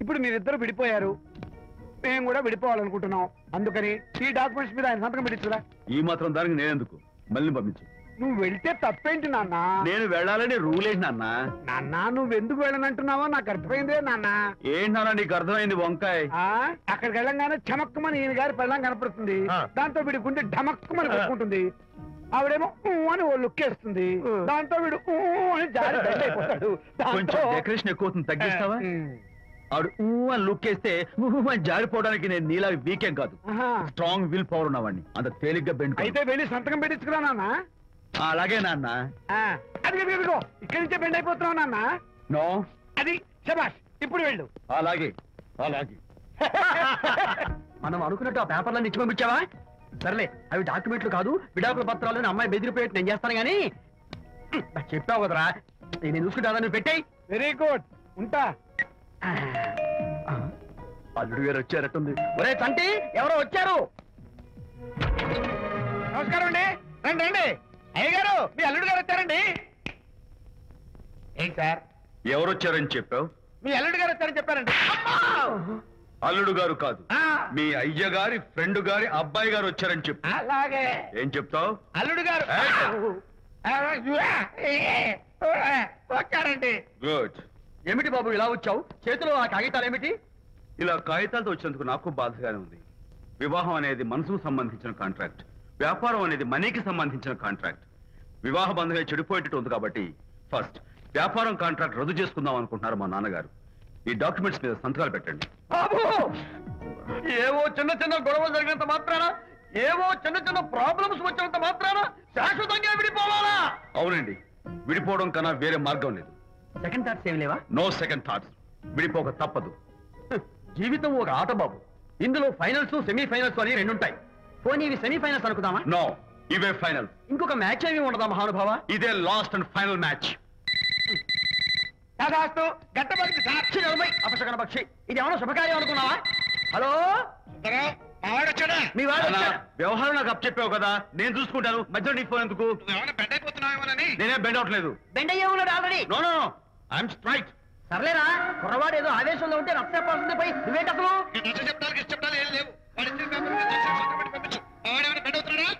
ఇప్పుడు మీరిద్దరు విడిపోయారు, మేము కూడా విడిపోవాలనుకుంటున్నాం. అందుకని ఈ డాక్యుమెంట్స్ మీద ఆయన సంతకం పెట్టించురా. ఈ మాత్రం దానికి నేనెందుకు? మళ్ళీ పంపించు. నువ్వు వెళ్తే తప్పేంటి నాన్న? నేను వెళ్ళాలని రూల్ ఏంటి నాన్న? నాన్న, నువ్వు ఎందుకు వెళ్ళనంటున్నావో నాకు అర్థమైందే నాన్న. ఏంటి నాన్న నీకు అర్థమైంది? వంకాయ. అక్కడికి వెళ్ళంగానే చమక్కుమని ఈయన గారి పెళ్ళం కనపడుతుంది. దాంతో వీడి గుండె ఢమక్కుమని కొట్టుకుంటుంది. ఆవిడేమో అని ఓ లుక్ వేస్తుంది. దాంతో వీడు అని జారి బెడ్ అయిపోతాడు. కొంచెం డెకరేషన్ ఎక్కువ అవుతుంది, తగ్గిస్తావా? ఆవిడ అని లుక్ వేస్తే అని జారిపోవడానికి నేను నీలా వీకేం కాదు, స్ట్రాంగ్ విల్ పవర్ ఉన్నవాడిని. అంత తేలిగ్గా బెండ్. అయితే వెళ్ళి సంతకం పెట్టించుకురా నాన్న. అలాగే నాన్న. అది ఇక్కడి నుంచే బెండ్ అయిపోతున్నావు నాన్న. నో, అది శబాష్. ఇప్పుడు వెళ్ళు. అలాగే అలాగే. మనం అనుకున్నట్టు ఆ పేపర్లను ఇచ్చి పంపించావా? సర్లే, అవి డాక్యుమెంట్లు కాదు, విడాకుల పత్రాలు. అమ్మాయి బెదిరిపోయేట్టు నేను చేస్తాను గానీ చెప్పావు కదరా, నేను చూసుకుంటా. నువ్వు పెట్టాయి. వెరీ గుడ్, ఉంటా. అల్లుడు గారు వచ్చారట్టుంది. ఒరే తంటి, ఎవరో వచ్చారు. నమస్కారం అండి. రండి రండి. అయ్య గారు, మీ అల్లుడు గారు వచ్చారండి. ఏంటి సార్? ఎవరు వచ్చారని చెప్పావు? మీ అల్లుడు గారు వచ్చారని చెప్పారండి. అల్లుడు గారు కాదు, మీ అయ్య గారి ఫ్రెండ్ గారి అబ్బాయి గారు వచ్చారని చెప్పు. అలాగే. ఏం చెప్తావు? అల్లుడు గారు వచ్చారండి. గుడ్. ఏమిటి బాబు ఇలా వచ్చావు? చేతిలో ఆ కాగితాలు ఏమిటి? ఇలా కాగితాలతో వచ్చినందుకు నాకు బాధగానే ఉంది. వివాహం అనేది మనసుకు సంబంధించిన కాంట్రాక్ట్, వ్యాపారం అనేది మనీకి సంబంధించిన కాంట్రాక్ట్. వివాహ బంధంగా చెడిపోయేటట్టు ఉంది కాబట్టి ఫస్ట్ వ్యాపారం కాంట్రాక్ట్ రద్దు చేసుకుందాం అనుకుంటున్నారు మా నాన్నగారు. ఈ డాక్యుమెంట్స్ మీద సంతకాలు పెట్టండి. బాబు, ఏవో చిన్న చిన్న గొడవలు జరిగినంత మాత్రాన, ఏవో చిన్న చిన్న ప్రాబ్లమ్స్ వచ్చినంత మాత్రాన శాశ్వతంగా విడిపోవాలా? అవునండి, విడిపోవడం కన్నా వేరే మార్గం లేదు. సెకండ్ థాట్స్ ఏమి లేవా? No second thoughts. విడిపోక తప్పదు. జీవితం ఒక ఆట బాబు. ఇందులో ఫైనల్స్, సెమీఫైనల్స్ అని రెండుంటాయి. పోనీ ఇవి సెమీఫైనల్స్ అనుకుందామా? నో, ఇవే ఫైనల్. ఇంకొక మ్యాచ్ ఏమి ఉండదా మహానుభావ? ఇదే లాస్ట్ అండ్ ఫైనల్ మ్యాచ్. కాదాస్తు గట్టబడి సాక్షి నలభై అపశకన పక్షి. ఇది ఏమైనా శుభకార్యం అనుకున్నావా? హలో, మీ వాడు అన్నా, వచ్చాడా? వ్యవహారం నాకు అప్ చెప్పావు కదా, నేను చూసుకుంటాను. మధ్యలో నీ ఫోన్ ఎందుకు? నేనే బెండ్ అవట్లేదు. బెండ్ అయ్యే ఉన్నాడు already. No no no, I'm straight. సర్లేరా, కుర్రవాడు ఏదో ఆవేశంలో ఉంటే రక్త చెప్పాల్సింది పోయి నువ్వేంటి అసలు?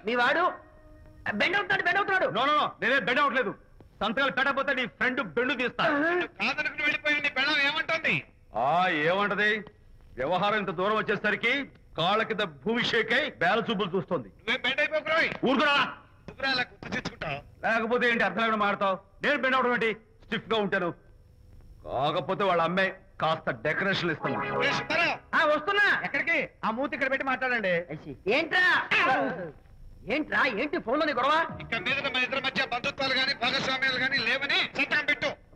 మీ వాడు బెండ్ అవుతున్నాడు. నో నో నో, నేనే బెండ్ అవట్లేదు. సంతకాలు పెట్టకపోతే నీ ఫ్రెండ్ బెండు తీస్తా. ఏమంటది? వ్యవహారం ఇంత దూరం వచ్చేసరికి కాళ్ళ కింద భూమి షేక్ అయి బేల చూపులు చూస్తుంది. ఊరుకురా, లేకపోతే ఏంటి అర్థం లేకుండా మాడతావు? నేను బెండ్ అవడం ఏంటి? స్టిఫ్ గా ఉంటాను. కాకపోతే వాళ్ళ అమ్మాయి కాస్త డెకరేషన్ ఇస్తాను. వస్తున్నా. ఎక్కడికి? ఆ మూతి ఇక్కడ పెట్టి మాట్లాడండి. ఏంట్రా ఏంటి ఫోన్ లోని గొడవ?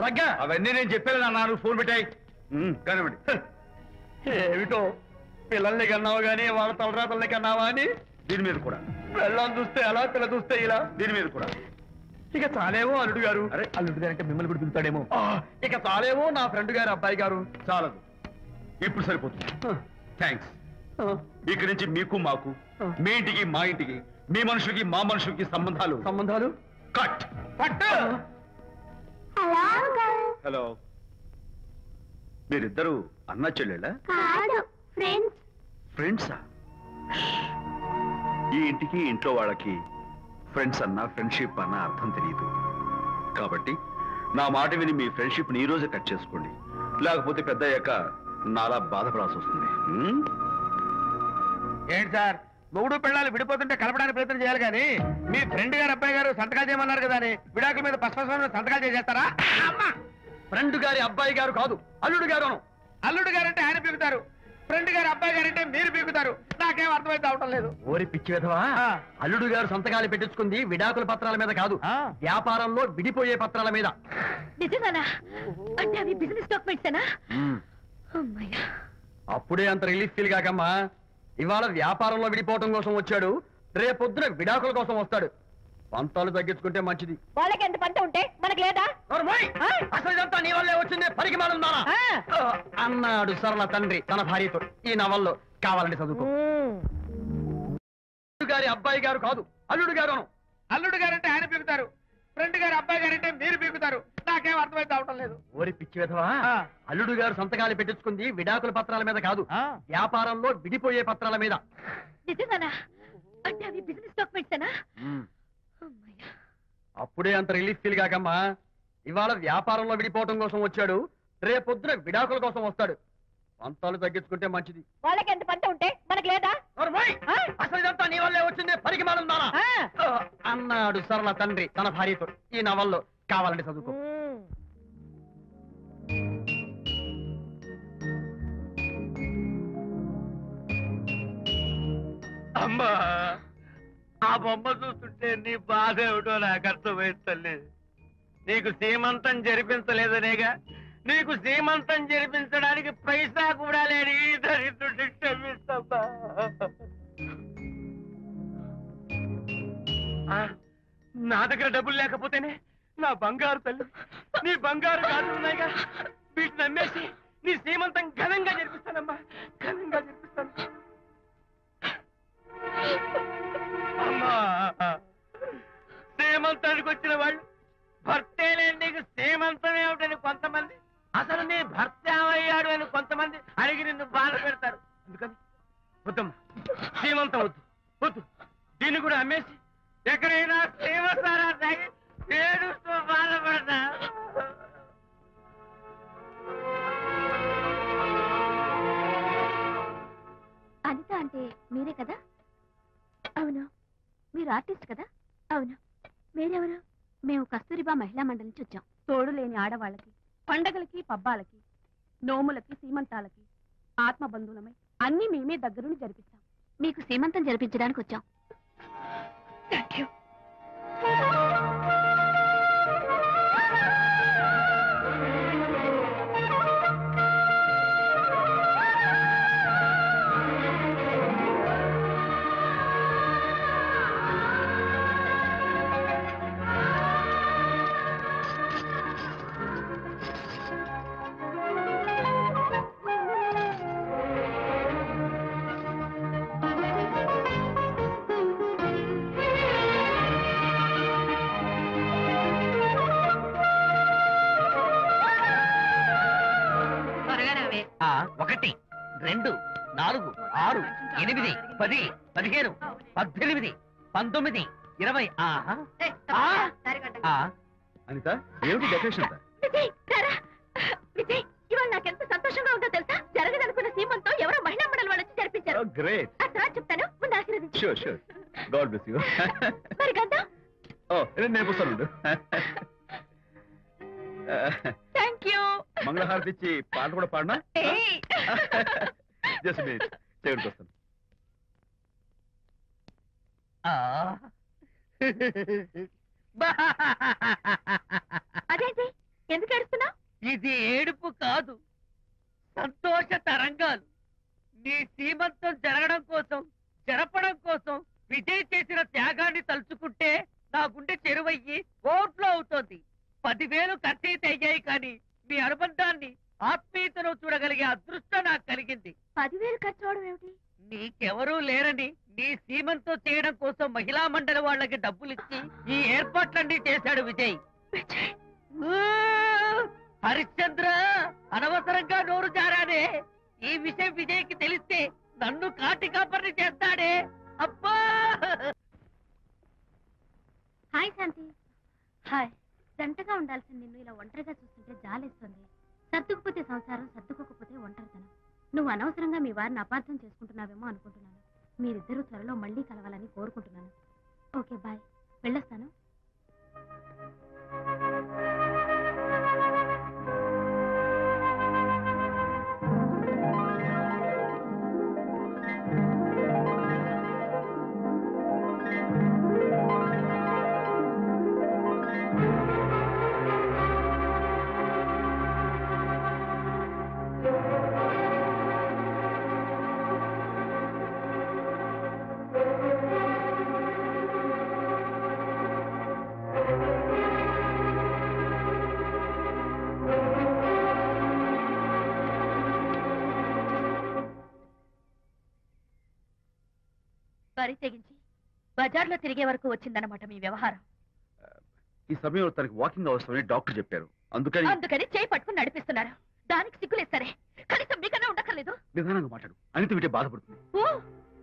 రగ్గా అవన్నీ నేను చెప్పాను నాన్న, నువ్వు ఫోన్ పెట్టాయి. కానివ్వండి. ఏమిటో పిల్లల్ని కన్నావు గానీ వాళ్ళ తలరాతల్ని కన్నావా అని దీని మీద కూడా. పిల్లల్ని చూస్తే అలా, పిల్ల చూస్తే ఇలా, దీని మీద కూడా. ఇక చాలేమో అల్లుడు గారు. అరే, అల్లుడు గారు అంటే మిమ్మల్ని కూడా పిలుతాడేమో. ఇక చాలేమో నా ఫ్రెండ్ గారు అబ్బాయి గారు. చాలదు, ఇప్పుడు సరిపోతుంది. థ్యాంక్స్. ఇక్కడి నుంచి మీకు మాకు, మీ ఇంటికి మా ఇంటికి, మీ మనుషులకి మా మనుషులకి సంబంధాలు కట్. హలో, మీరిద్దరు అన్నా చెల్లెళ్ళా? ఫ్రెండ్సా? ఈ ఇంటికి ఇంట్లో వాళ్ళకి ఫ్రెండ్స్ అన్నా ఫ్రెండ్షిప్ అన్నా అర్థం తెలియదు. కాబట్టి నా మాట విని మీ ఫ్రెండ్షిప్ ని ఈ రోజే కట్ చేసుకోండి. లేకపోతే పెద్ద అయ్యాక నాలా బాధపడాల్సి వస్తుంది. ఏంటి సార్, మొగుడు పిల్లలు విడిపోతుంటే కలపడానికి ప్రయత్నం చేయాలి కానీ మీ ఫ్రెండ్ గారు అబ్బాయి గారు సంతకాలు చేయమన్నారు కదా అని విడాకుల మీద పశ్చిమ సంతకాలు చేసేస్తారా? ఫ్రెండ్ గారి అబ్బాయి గారు కాదు, అల్లుడు గారు. అల్లుడు గారంటే ఆయన పీకుతారు, ఫ్రెండ్ గారు అబ్బాయి గారంటే మీరు పీకుతారు. నాకేం అర్థమైతే అవటం లేదు. ఓరి పిచ్చి విధవా, అల్లుడు గారు సంతకాలు పెట్టించుకుంది విడాకుల పత్రాల మీద కాదు, వ్యాపారంలో విడిపోయే పత్రాల మీద. నిజంగానా? అంటే అవి బిజినెస్ డాక్యుమెంట్సేనా? అప్పుడే అంత రిలీఫ్ ఫీల్ కాకమ్మా. ఇవాళ వ్యాపారంలో విడిపోవటం కోసం వచ్చాడు, రేపొద్దున విడాకుల కోసం వస్తాడు. పంతాలు తగ్గించుకుంటే మంచిది. వాళ్ళకి ఎంత పంట ఉంటే మనకి లేదా? అసలు ఇదంతా నీ వల్లే వచ్చింది, పరికి మాలున్నానా అన్నాడు సరళ తండ్రి తన భార్యతో. ఈ నవల్లో కావాలంటే చదువుకో. గారి అబ్బాయి గారు కాదు, అల్లుడు గారు. అల్లుడు గారంటే ఆయన పీకుతారు, ఫ్రెండ్ గారు అబ్బాయి గారంటే మీరు పీకుతారు. నాకేం అర్థమైతే అవటం లేదు. ఓరి పిచ్చి విధవా, అల్లుడు గారు సంతకాలు పెట్టించుకుంది విడాకుల పత్రాల మీద కాదు, వ్యాపారంలో విడిపోయే పత్రాల మీద. నిజంగానా? అంటే అవి బిజినెస్ డాక్యుమెంట్సేనా? అప్పుడే అంత రిలీఫ్ ఫీల్ కాకమ్మా. ఇవాళ వ్యాపారంలో విడిపోవటం కోసం వచ్చాడు, రేపొద్దున విడాకుల కోసం వస్తాడు. పంతాలు తగ్గించుకుంటే మంచిది. వాళ్ళకి ఎంత పంట ఉంటే మనకి లేదా? అసలు ఇదంతా నీ వల్లే వచ్చింది, పరికి మాలున్నానా అన్నాడు సరళ తండ్రి తన భార్యతో. ఈ నవల్లో కావాలంటే చదువుకో. అమ్మా, ఆ బొమ్మ చూస్తుంటే నీ బాధ ఏమిటో నాకు అర్థమైంది తల్లి. నీకు సీమంతం జరిపించలేదనేగా, నీకు సీమంతం జరిపించడానికి పైసా కూడా లేని ఈ దరిద్రుడిని క్షమిస్తమ్మా. నా దగ్గర డబ్బులు లేకపోతేనే నా బంగారు తల్లి, నీ బంగారు కాదున్నాయిగా, వీటిని నమ్మేసి నీ సీమంతం ఘనంగా జరిపిస్తానమ్మా, ఘనంగా జరిపిస్తాను. అమ్మా, సీమంతానికి వచ్చిన వాళ్ళు భర్తే లేని నీకు సీమంతం ఏమిటని కొంతమంది, అసలు నీ భర్త ఏమయ్యాడు అని కొంతమంది అడిగి నిన్ను బాధ పెడతారు. అందుకని వద్దమ్మా, సీమంతం వద్దు వద్దు. దీన్ని కూడా అమ్మేసి ఎక్కడైనా సీమసారా తాగి ఏడుస్తూ బాధపడతా. అనిత అంటే మీరే కదా? అవును. మీరు ఆర్టిస్ట్ కదా? అవును. మీరెవరు? మేము కస్తూరిబా మహిళా మండలి నుంచి వచ్చాం. తోడు లేని ఆడవాళ్ళకి, పండగలకి, పబ్బాలకి, నోములకి, సీమంతాలకి ఆత్మబంధువులమై అన్ని మేమే దగ్గరుండి జరిపిస్తాం. మీకు సీమంతం జరిపించడానికి వచ్చాం. Thank you. 1 2 4 6 8 10 15 18 19 20 అనిత ఏమిటి డెకరేషన్ అంతా? విజయ్ రారా. విజయ్ ఇవాళ నాకెంత సంతోషంగా ఉందో తెలుసా? జరగదనుకున్న సీమంతో ఎవరో మహిళా మండలి వాళ్ళు వచ్చి జరిపించారు. గ్రేట్. ఆ తర్వాత చెప్తాను, ముందు ఆశీర్వదించు. Sure sure. God bless you. మరి గంధం? నేను వస్తాను. Thank you. మంగళహారతి ఇచ్చి పాట కూడా పాడనా? జస్ట్ మినిట్, చేయడానికి వస్తాను. అదేంటి ఎందుకు ఏడుస్తున్నావు? ఇది ఏడుపు కాదు, సంతోష తరంగాలు. నీ సీమంతం జరగడం కోసం, జరపడం కోసం విజయ్ చేసిన త్యాగాన్ని తలుచుకుంటే నా గుండె చెరువయ్యి ఓట్లో అవుతోంది. 10,000 ఖర్చయితే అయ్యాయి, కానీ మీ అనుబంధాన్ని, ఆత్మీయతను చూడగలిగే అదృష్టం నాకు కలిగింది. 10,000 ఖర్చు అవడం ఏమిటి? నీకెవరూ లేరని నీ సీమంతో చేయడం కోసం మహిళా మండలి వాళ్ళకి డబ్బులిచ్చి ఈ ఏర్పాట్లన్నీ చేశాడు విజయ్. హరిశ్చంద్ర, అనవసరంగా నోరు జారానే. ఈ విషయం విజయ్కి తెలిస్తే నన్ను కాటి కాపర్ని చేస్తాడే. అబ్బా! హాయ్ శాంతి. హాయ్. జంటగా ఉండాల్సిన నిన్ను ఇలా ఒంటరిగా చూస్తుంటే జాలేస్తుంది. సర్దుకుపోతే సంసారం, సర్దుకోకపోతే ఒంటరితనం. నువ్వు అనవసరంగా మీ వారిని అపార్థం చేసుకుంటున్నావేమో అనుకుంటున్నాను. మీరిద్దరూ త్వరలో మళ్ళీ కలవాలని కోరుకుంటున్నాను. Okay, bye. వెళ్ళొస్తాను. వరి తెగించి బజార్లో తిరిగే వరకు వచ్చిందన్నమాట మీ వ్యవహారం. ఈ సమయంలో తనకి వాకింగ్ అవసరమని డాక్టర్ చెప్పారు. అందుకని చేయి పట్టుకుని నడిపిస్తున్నారు. దానికి సిగ్గులేదు సరే, కనీసం మీకన్నా ఉండక్కర్లేదు. నిదానంగా మాట్లాడు. అనిత వింటే బాధపడుతుంది. ఓ,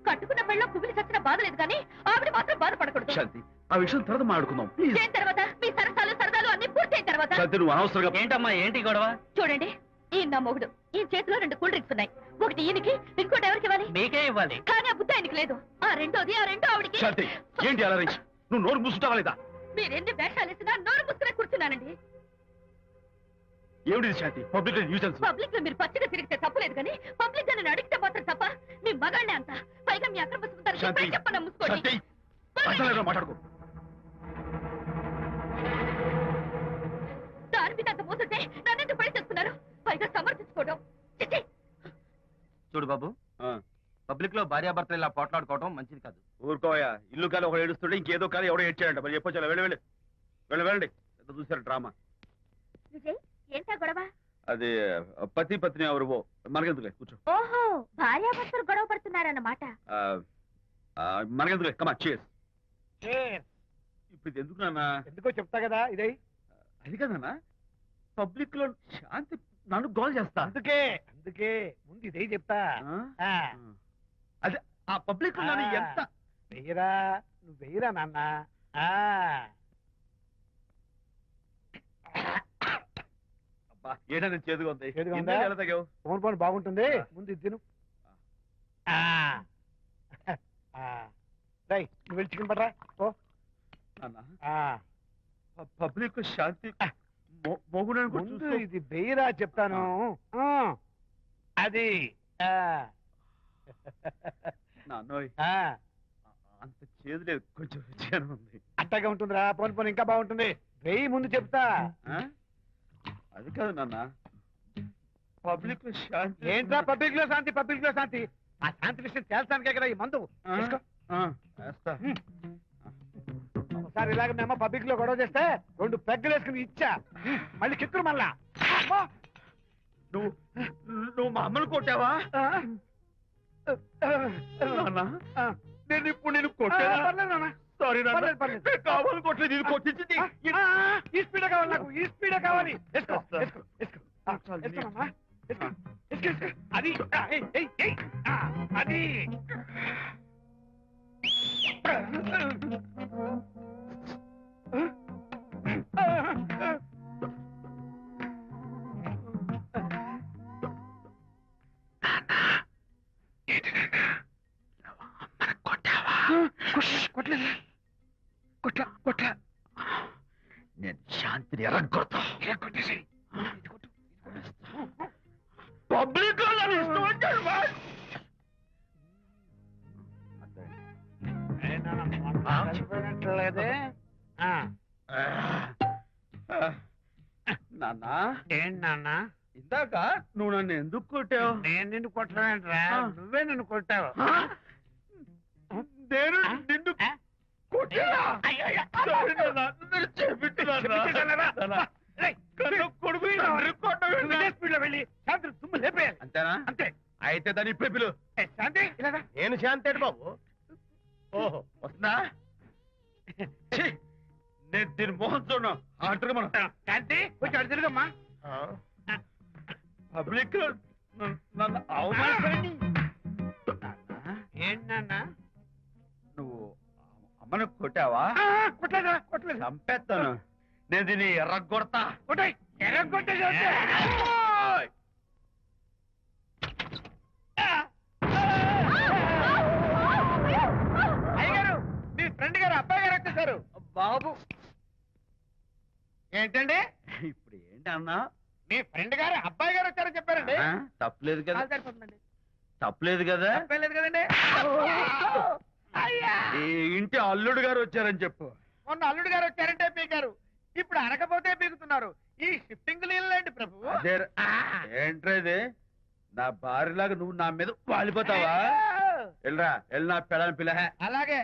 కట్టుకున్న పెళ్ళ కుమిలి చచ్చిన బాధ లేదు, కానీ ఆవిడ మాత్రం బాధపడకూడదు. శాంతి, ఆ విషయం తర్వాత మాట్లాడుకుందాం ప్లీజ్. చేయిన తర్వాత మీ సరసాలు సరదాలు అన్ని పూర్తయిన తర్వాత. శాంతి, నువ్వు అనవసరంగా. ఏంటమ్మా, ఏంటి గొడవ? చూడండి, ఈయన నా మొగుడు. ఈ చేతిలో 2 కూల్ డ్రింక్స్ ఉన్నాయి. ఒకటి ఈయనకి, ఇంకోటి ఎవరికి ఇవ్వాలి? మీకే ఇవ్వాలి. కానీ ఆ బుద్ధి ఆయనకి లేదు. ఆ రెండో ఆవిడికి. శాంతి, ఏంటి అలా రేంజ్? నువ్వు నోరు మూసుకుంటావా లేదా? మీరెన్ని వేషాలు వేసినా నోరు ముసుకునే కూర్చున్నానండి. ఏమిటి శాంతి? Public nuisance. పబ్లిక్ లో మీరు పచ్చిగా తిరిగితే తప్పలేదు, కానీ పబ్లిక్ గా నన్ను అడిగితే మాత్రం తప్ప. మీ మగాళ్ళే అంత. పైగా మీ అక్రమ సుందరికి చెప్పన ముసుకోండి. మాట్లాడుకో. దాని మీద అంత మోసంటే నన్నెందుకు పడి చేస్తున్నారు? పైగా సమర్థించుకోవడం. చూడు బాబు, పబ్లిక్ లో భార్యాభర్తలు ఇలా పోట్లాడుకోవడం మంచిది కాదు. ఊరుకోయా. ఇల్లు కాలి ఒకడు ఏడుస్తుంటే ఇంకేదో కాలి ఎవడో ఏడ్చాడంట. మరి చెప్పొచ్చు. వెళ్ళండి. చూసారు డ్రామా. విజయ్, ఏంటా గొడవ? అది పతి పత్ని ఎవరు మనకెందుకులే, కూర్చో. ఓహో, భార్యాభర్తలు గొడవ పడుతున్నారన్నమాట. మనకెందుకులే, కమా చేస్. ఇప్పుడు ఇది ఎందుకు నాన్న? ఎందుకో చెప్తా కదా. ఇదే అది కదన్నా, పబ్లిక్ లో శాంతి నన్ను గోల్ చేస్తా. అందుకే ముందు ఇదే చెప్తా. అదే ఆ పబ్లిక్ లో ఎంత వెయ్యరా, నువ్వు వెయ్యరా నాన్న. ఏదైనా చేదుగా ఉంది. ఫోన్ ఫోన్ బాగుంటుంది. ముందు ఇది తిను. నువ్వు వెళ్ళి చికెన్ పడరా. ఓ పబ్లిక్ శాంతి ముందు ఇది వెయ్యరా చెప్తాను. అది నాన్నోయ్, అంత చేదు లేదు, కొంచెం రుచిగానే ఉంది. అట్టగా ఉంటుందిరా. పోను పోను ఇంకా బాగుంటుంది. వెయ్యి ముందు చెప్తా. అది కాదు నాన్న, పబ్లిక్ లో శాంతి. ఏంట్రా పబ్లిక్ లో శాంతి? పబ్లిక్ లో శాంతి? ఆ శాంతి విషయం తేల్చడానికే కదా ఈ మందు. ఒకసారి ఇలాగ మేము పబ్లిక్ లో గొడవ చేస్తే 2 పెగ్గలు వేసుకుని ఇచ్చా. మళ్ళీ కిక్కురు మళ్ళా. నువ్వు మా అమ్మను కొట్టావా? నేను ఇప్పుడు నేను కొట్టాను. సారీ కావాలి కొట్టలేదు. ఇది కొట్టించింది. ఈ స్పీడే కావాలి నాకు. ఈ స్పీడే కావాలి. అది అది కొట్టలేదు కొట్ల నేను శాంతిని ఎరగొడతా. కొట్టేసి పబ్లిక్ లేదే నాన్న, ఏంటి నాన్న? ఇందాక నువ్వు నన్ను ఎందుకు కొట్టావు? నేను నిన్ను కొట్టలేంట్రా, నువ్వే నన్ను కొట్టావు. నేను నిన్ను కొట్టానా? Sorry నాన్న, నన్ను క్షమించు. కొడుకు స్పీడ్లో వెళ్ళి శాంతి తుమ్ము లేపేయాలి. అంతేనా? అంతే. అయితే దాని ఇప్పుడే పిలు. శాంతి ఇలా రా. నేను శాంతేడు బాబు. ఓహో, వస్తుందా? ఛీ, నేను దీని మోహన్ చూడను. ఆటగా మనం శాంతి కొంచెం అటు తిరుగమ్మా. పబ్లిక్ నన్ను అవమానపడి. ఏంటి నాన్న? నువ్వు అమ్మను కొట్టావా? కొట్టలేదా? కొట్టలేదు. చంపేస్తాను. నేను దీన్ని ఎర్రగొడతా. కొట్టాయి ఎర్రగొట్టేసి అయ్యగారు, మీ ఫ్రెండ్ గారు అబ్బాయి గారు వచ్చేసారు. బాబు ఏంటండి? ఇప్పుడు ఏంటి అన్నా? మీ ఫ్రెండ్ గారు అబ్బాయి గారు వచ్చారని చెప్పారండి. తప్పలేదు కదా? సరిపోతుందండి. తప్పలేదు కదా? తప్పలేదు కదండి. ఈ ఇంటి అల్లుడు గారు వచ్చారని చెప్పు. మొన్న అల్లుడు గారు వచ్చారంటే పీకారు, ఇప్పుడు అనకపోతే పీకుతున్నారు. ఈ షిఫ్టింగ్ లీలండి ప్రభు. అదే ఏంట్రేది? నా భార్యలాగా నువ్వు నా మీద వాలిపోతావా? వెళ్ళరా, వెళ్ళి నా పెళ్ళని పిల్ల. అలాగే.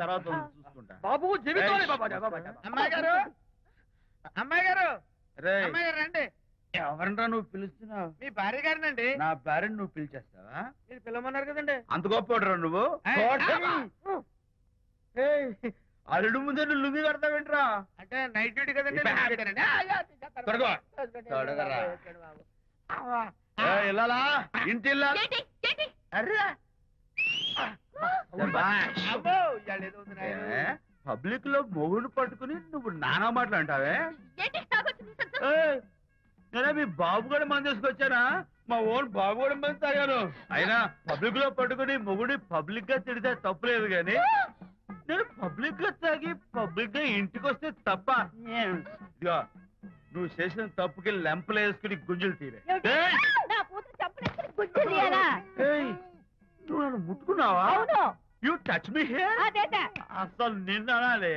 తర్వాత చూసుకుంటా. బాబు జీవితం అమ్మాయి గారు, అమ్మాయి గారు, రేయ్, అమ్మాయి గారు రండి. ఎవరినరా నువ్వు పిలుస్తున్నావు? మీ భార్య గారినండి. నా భార్యను నువ్వు పిలిచేస్తావా? మీరు పిలవమన్నారు కదండి. అంత గొప్ప నువ్వు? ఏయ్, అల్లుడు ముందే నువ్వు లుంగి కడతావేంట్రా? అంటే నైట్ డ్యూటీ కదండి. త్వరగా. త్వరగా. ఇల్లాలా, ఇంటి ఇల్లాలా? అర్రా. పబ్లిక్ లో మొగుడు పట్టుకుని నువ్వు నానా మాటలు అంటావే? నేనే మీ బాబు కూడా మంది తీసుకొచ్చానా? మా ఓన్ బాబు కూడా మంది తాగాను. అయినా పబ్లిక్ లో పట్టుకుని మొగుడి పబ్లిక్ గా తిడితే తప్పులేదు గాని నేను పబ్లిక్ గా తాగి పబ్లిక్ గా ఇంటికి వస్తే తప్ప. ఇదిగో, నువ్వు చేసిన తప్పుకి లెంపలు వేసుకుని గుంజులు తీరే. నువ్వు నన్ను ముట్టుకున్నావా? You touch me here. అసలు నిన్ను అనాలి.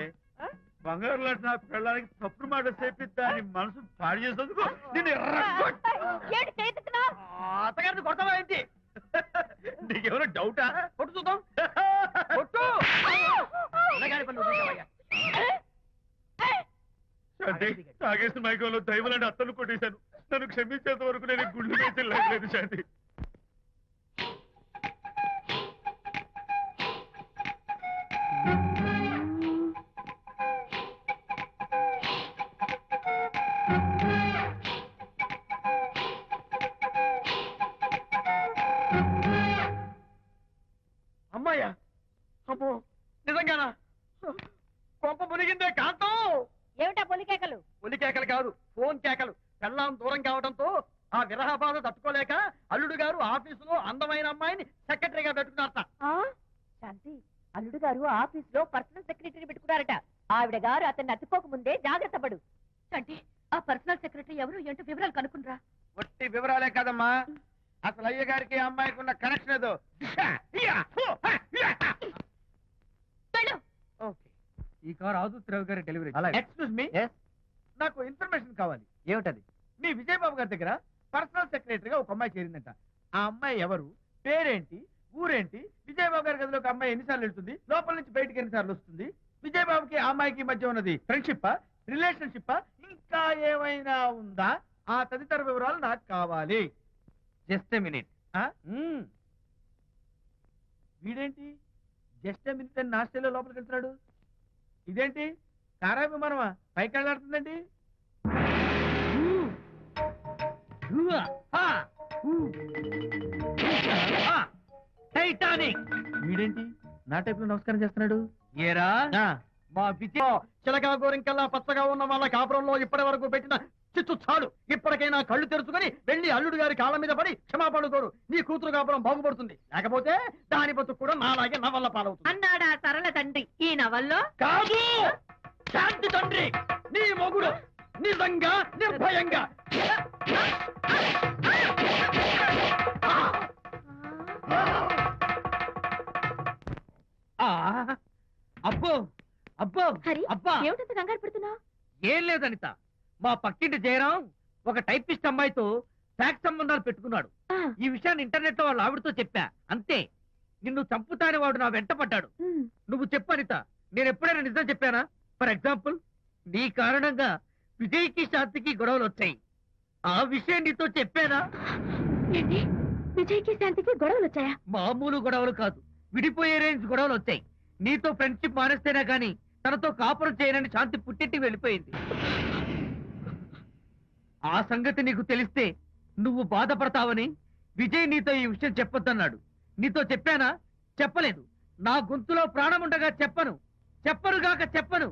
బంగారు లాంటి నా పిల్లలకి తప్పుడు మాట చెప్పి దాని మనసు పాడు చేసేందుకు నేను అత్తగారిని కొడతావా ఏంటి? నీకేమైనా డౌటా? కొట్టు చూద్దాం. కొట్టు. తాగేసిన మైకంలో దైవం లాంటి అత్తను కొట్టేశాను. నన్ను క్షమించేంత వరకు నేను గుళ్ళు వేసి లేదు శాంతి. అమ్మాయ్యా, అమ్మో, నిజంగానా? కొంప మునిగిందే కాంతం. ఏమిటా పొలికేకలు? పులి కేకలు కాదు, ఫోన్ కేకలు. పెళ్ళాం దూరం కావడంతో ఆ విరహ బాధ తట్టుకోలేక అల్లుడు గారు ఆఫీసులో అందమైన అమ్మాయిని సెక్రటరీగా పెట్టుకున్నారట. శాంతి, అల్లుడు గారు ఆఫీస్ లో పర్సనల్ సెక్రటరీ పెట్టుకున్నారట. ఆవిడ గారు అతన్ని అతుక్కోక ముందే జాగ్రత్త పడు. అంటే ఆ పర్సనల్ సెక్రటరీ ఎవరు ఏంటో వివరాలు కనుక్కునరా? ఒట్టి వివరాలే కదమ్మా, అసలు అయ్య గారికి అమ్మాయికి ఉన్న కనెక్షన్ ఏదో. ఈ కార్ ఆదుత్రావు గారి డెలివరీ. ఎక్స్క్యూజ్ మీ, నాకు ఇన్ఫర్మేషన్ కావాలి. ఏమిటది? మీ విజయబాబు గారి దగ్గర పర్సనల్ సెక్రటరీగా ఒక అమ్మాయి చేరిందంట. ఆ అమ్మాయి ఎవరు, పేరేంటి, ఊరేంటి, విజయబాబు గారి గదిలో ఒక అమ్మాయి ఎన్నిసార్లు వెళ్తుంది, లోపల నుంచి బయటికి ఎన్నిసార్లు వస్తుంది, విజయబాబుకి ఆ అమ్మాయికి మధ్య ఉన్నది ఫ్రెండ్షిప్, రిలేషన్షిప్, ఇంకా ఏమైనా ఉందా? ఆ తదితర వివరాలు నాకు కావాలి. Just a minute. వీడేంటి జస్ట్ మినిట్ అని నాస్టేలో లోపలికి వెళ్తున్నాడు? ఇదేంటి కారా విమానమా పైకి వెళ్ళాడుతుందండి? టైటానిక్. వీడేంటి నా టైప్ లో నమస్కారం చేస్తున్నాడు? ఏరా మా విజయ్ చిలకా గోరింకల్లా పచ్చగా ఉన్న వాళ్ళ కాపురంలో ఇప్పటి వరకు పెట్టిన చిచ్చు చాలు. ఇప్పటికైనా కళ్ళు తెరుచుకొని వెళ్ళి అల్లుడు గారి కాళ్ళ మీద పడి క్షమాపణ కోరు. నీ కూతురు కాపురం బాగుపడుతుంది. లేకపోతే దాని బతుకు కూడా నాలాగే నవల్ల పాలవుతుంది అన్నాడా సరళ తండ్రి ఈ నవల్లో? కాదు, శాంతి తండ్రి నీ మొగుడు నిజంగా నిర్భయంగా. అబ్బో అబ్బో హరి అబ్బా ఏమిటంత కంగారు పెడుతున్నావు? ఏం లేదు అనిత, మా పక్కింటి జయరాం ఒక టైపిస్ట్ అమ్మాయితో ఫ్యాక్స్ సంబంధాలు పెట్టుకున్నాడు. ఈ విషయాన్ని ఇంటర్నెట్ లో వాళ్ళ ఆవిడతో చెప్పా. అంతే, నిన్ను చంపుతాని వాడు నా వెంట పడ్డాడు. నువ్వు చెప్పు అనిత, నేను ఎప్పుడైనా నిజం చెప్పానా? ఫర్ ఎగ్జాంపుల్, నీ కారణంగా విజయ్కి శాంతికి గొడవలు వచ్చాయి. ఆ విషయం నీతో చెప్పానా? ఏంటి, విజయ్కి శాంతికి గొడవలు వచ్చాయా? మామూలు గొడవలు కాదు, విడిపోయే రేంజ్ గొడవలు వచ్చాయి. నీతో ఫ్రెండ్షిప్ మానేస్తేనే గాని తనతో కాపురం చేయనని శాంతి పుట్టింటికి వెళ్ళిపోయింది. ఆ సంగతి నీకు తెలిస్తే నువ్వు బాధపడతావని విజయ్ నీతో ఈ విషయం చెప్పొద్దన్నాడు. నీతో చెప్పానా? చెప్పలేదు. నా గొంతులో ప్రాణముండగా చెప్పను, చెప్పనుగాక చెప్పను.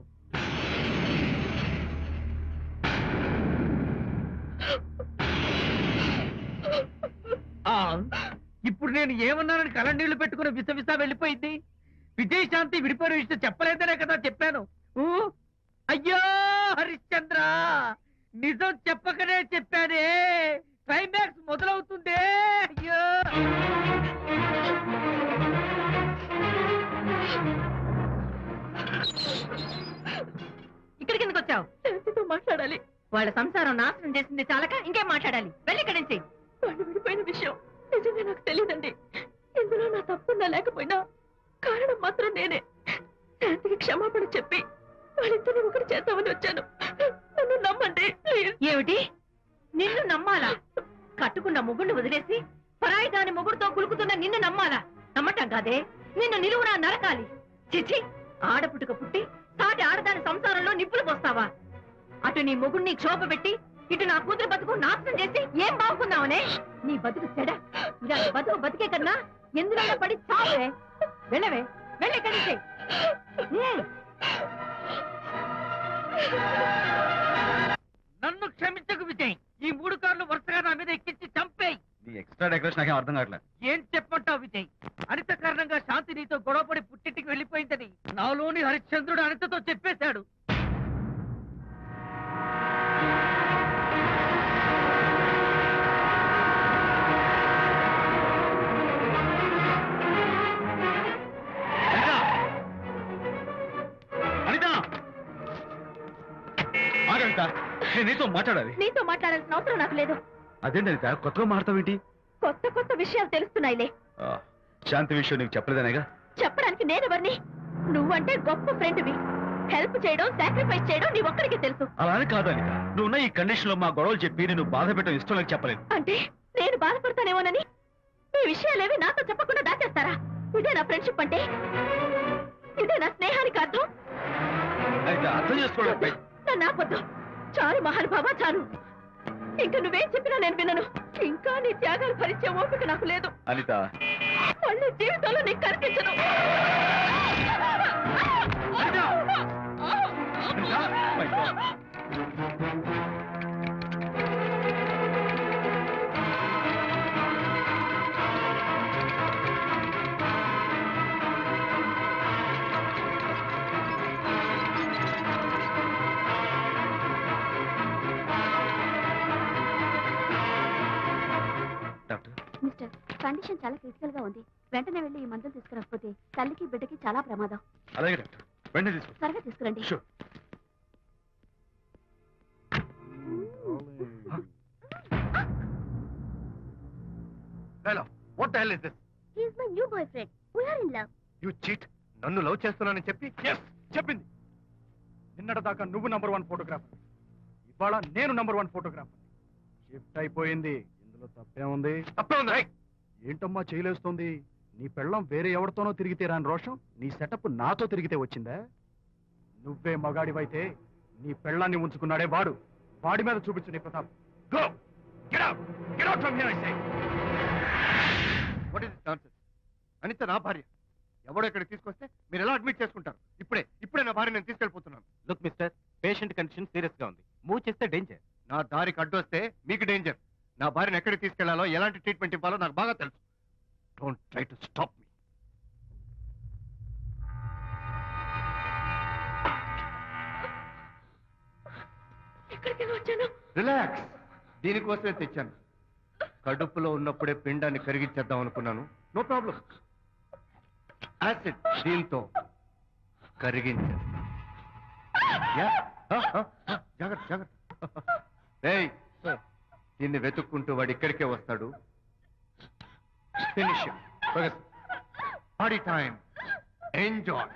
ఇప్పుడు నేను ఏమన్నానని కళ్ళనీళ్లు పెట్టుకుని విసవిసా వెళ్ళిపోయింది. విజయ్ శాంతి విడిపోయిన విషయం చెప్పలేదనే కదా చెప్పాను. అయ్యో హరిశ్చంద్ర, నిజం చెప్పకనే చెప్పానే. క్లైమాక్స్ మొదలవుతుందే. అయ్యో ఇక్కడికి ఎందుకు వచ్చావు? శాంతితో మాట్లాడాలి. వాళ్ళ సంసారం నాశనం చేసింది చాలక ఇంకేం మాట్లాడాలి? వెళ్ళి ఇక్కడి నుంచి. వాళ్ళు విడిపోయిన విషయం నిజంగా నాకు తెలియదండి. ఇందులో నా తప్పున్నా లేకపోయినా కారణం మాత్రం నేనే. శాంతికి క్షమాపణ చెప్పి వాళ్ళిద్దరిని ఒకటి చేద్దామని వచ్చాను. నన్ను నమ్మండి ప్లీజ్. ఏమిటి, నిన్ను నమ్మాలా? కట్టుకున్న మొగుడిని వదిలేసి పరాయి దాని మొగుడుతో కులుకుతున్న నిన్ను నమ్మాలా? నమ్మటం కాదే, నిన్ను నిలువునా నరకాలి. చిచి, ఆడపుట్టుక పుట్టి సాటి ఆడదాని సంసారంలో నిప్పులు పోస్తావా? అటు నీ మొగుడిని క్షోభ పెట్టి ఇటు నా కూతురు బతుకు నాశనం చేసి ఏం బాగుకున్నావనే? నీ బతుకు చెడ. ఇలాంటి బతుకు బతికే కన్నా ఎందులో పడి చావే. వెళ్ళవే, వెళ్ళి ఇక్కడి నుంచి. నన్ను క్షమించకు విజయ్. ఈ 3 కార్లు వరుసగా నా మీద ఎక్కించి చంపేయి. నీ ఎక్స్ట్రా డెకరేషన్ నాకేం అర్థం కావట్లేదు. ఏం చెప్పంటావు విజయ్? అనిత కారణంగా శాంతి నీతో గొడవపడి పుట్టింటికి వెళ్ళిపోయిందని నాలోని హరిశ్చంద్రుడు అనితతో చెప్పేశాడు. నేను నీతో మాట్లాడాలి. నీతో మాట్లాడాల్సిన అవసరం నాకు లేదు. అదేంటి అనిత, కొత్తగా మాట్లాడతావేంటి? కొత్త కొత్త విషయాలు తెలుస్తున్నాయిలే. శాంతి విషయం నీకు చెప్పలేదనేగా? చెప్పడానికి నేనెవరిని? నువ్వంటే గొప్ప ఫ్రెండ్వి. హెల్ప్ చేయడం, సాక్రిఫైస్ చేయడం నీ ఒక్కడికి తెలుసు. అలానే కాదు అనిత, నువ్వున్న ఈ కండిషన్ లో మా గొడవలు చెప్పి నేను బాధ పెట్టడం ఇష్టం నాకు చెప్పలేదు. అంటే నేను బాధపడతానేమోనని ఈ విషయాలేవి నాతో చెప్పకుండా దాచేస్తారా? ఇదే నా ఫ్రెండ్షిప్ అంటే? ఇదే నా స్నేహానికి అర్థం? అర్థం చేసుకోవడం నన్ను ఆపొద్దు. చాలు మహానుభావా, చాలు. ఇంకా నువ్వేం చెప్పినా నేను వినను. ఇంకా నీ త్యాగాలు భరించే ఓపిక నాకు లేదు అనిత. మళ్ళీ జీవితంలో నీకు కనిపించను. మిస్టర్, కండిషన్ చాలా క్రిటికల్ గా ఉంది. వెంటనే వెళ్ళి ఈ మందులు తీసుకురాకపోతే తల్లికి బిడ్డకి చాలా ప్రమాదం. అలాగే డాక్టర్, వెంటనే తీసుకో. త్వరగా తీసుకురండి. Hello, what the hell is this? He is my new boy friend. We are in love. You cheat. నన్ను లవ్ చేస్తున్నానని చెప్పి చెప్పింది. నిన్నటిదాకా నువ్వు నంబర్ 1 ఫోటోగ్రాఫర్, ఇవాళ నేను నంబర్ 1 ఫోటోగ్రాఫర్. షిఫ్ట్ అయిపోయింది. ఇందులో తప్పే ఉంది? తప్పే ఉంది. ఏంటమ్మా చేయలేస్తుంది? నీ పెళ్ళం వేరే ఎవరితోనో తిరిగితే రాని రోషం నీ సెటప్ నాతో తిరిగితే వచ్చిందా? నువ్వే మగాడివైతే నీ పెళ్ళాన్ని ఉంచుకున్నాడే వాడు, వాడి మీద చూపించు నీ Pratap. Go get Get out from here, I say. What is this nonsense? Anitha నా భార్య. ఎవడో ఇక్కడికి తీసుకొస్తే మీరు ఎలా అడ్మిట్ చేసుకుంటారు? ఇప్పుడే నా భార్య నేను తీసుకెళ్ళిపోతున్నాను. Look mister, patient condition serious గా ఉంది. మూవ్ చేస్తే డేంజర్. నా దారికి అడ్డు వస్తే మీకు డేంజర్. నా భార్యను ఎక్కడికి తీసుకెళ్లాలో ఎలాంటి ట్రీట్మెంట్ ఇవ్వాలో నాకు బాగా తెలుసు. Don't try to stop me. Relax. దీనికోసమే తెచ్చాను. కడుపులో ఉన్నప్పుడే పిండాన్ని కరిగించేద్దాం అనుకున్నాను. No problem. యాసిడ్ దీంతో కరిగించేస్తా. జాగ్రత్త జాగ్రత్త. దీన్ని వెతుక్కుంటూ వాడు ఇక్కడికే వస్తాడు. Finish party time. Enjoy.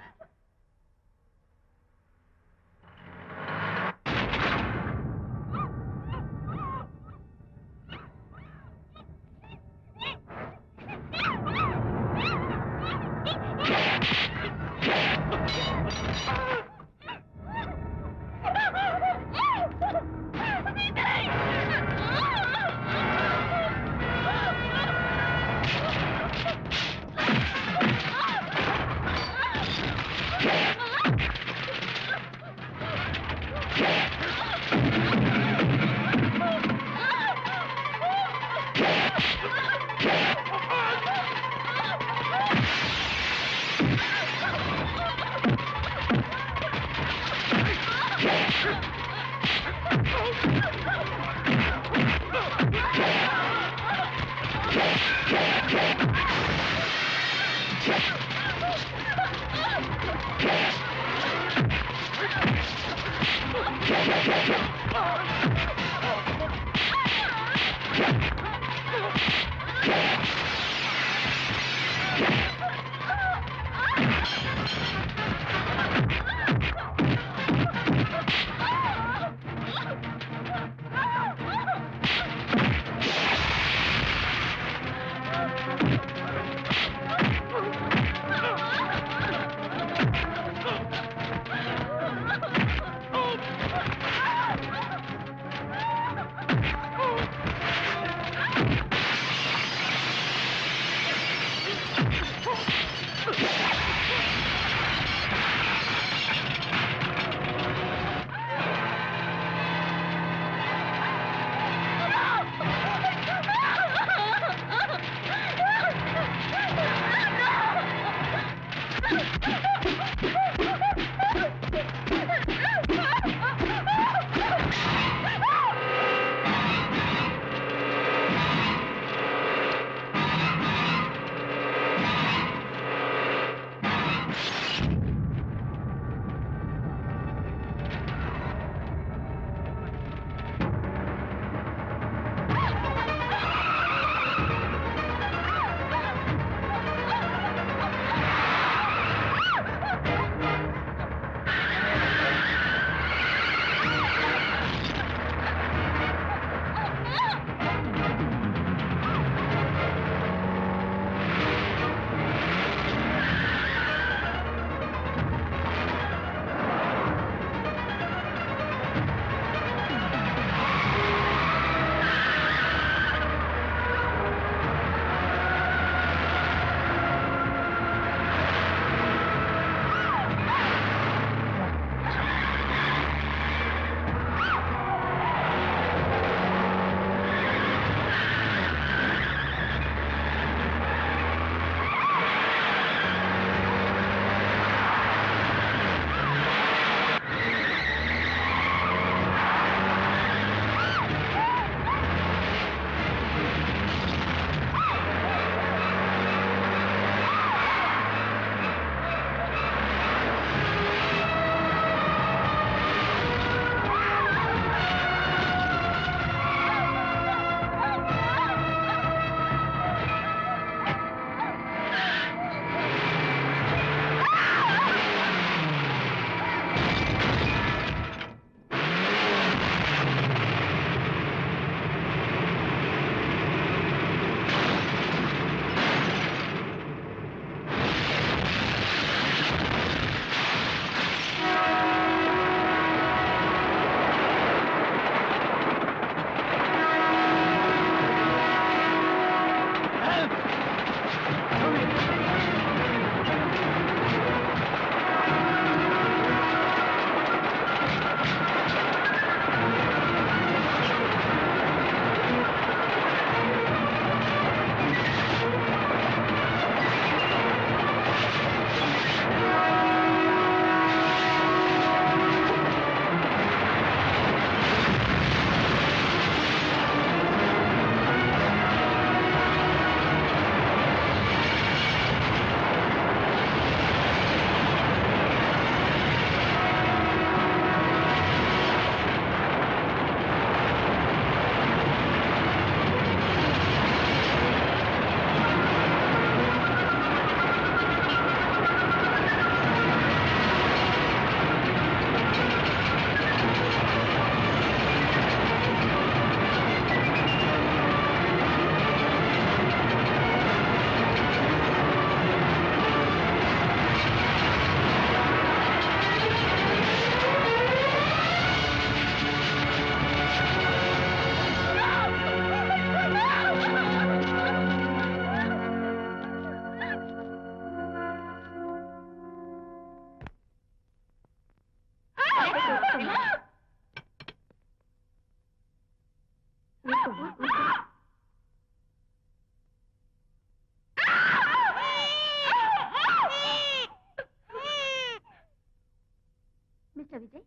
Vijay?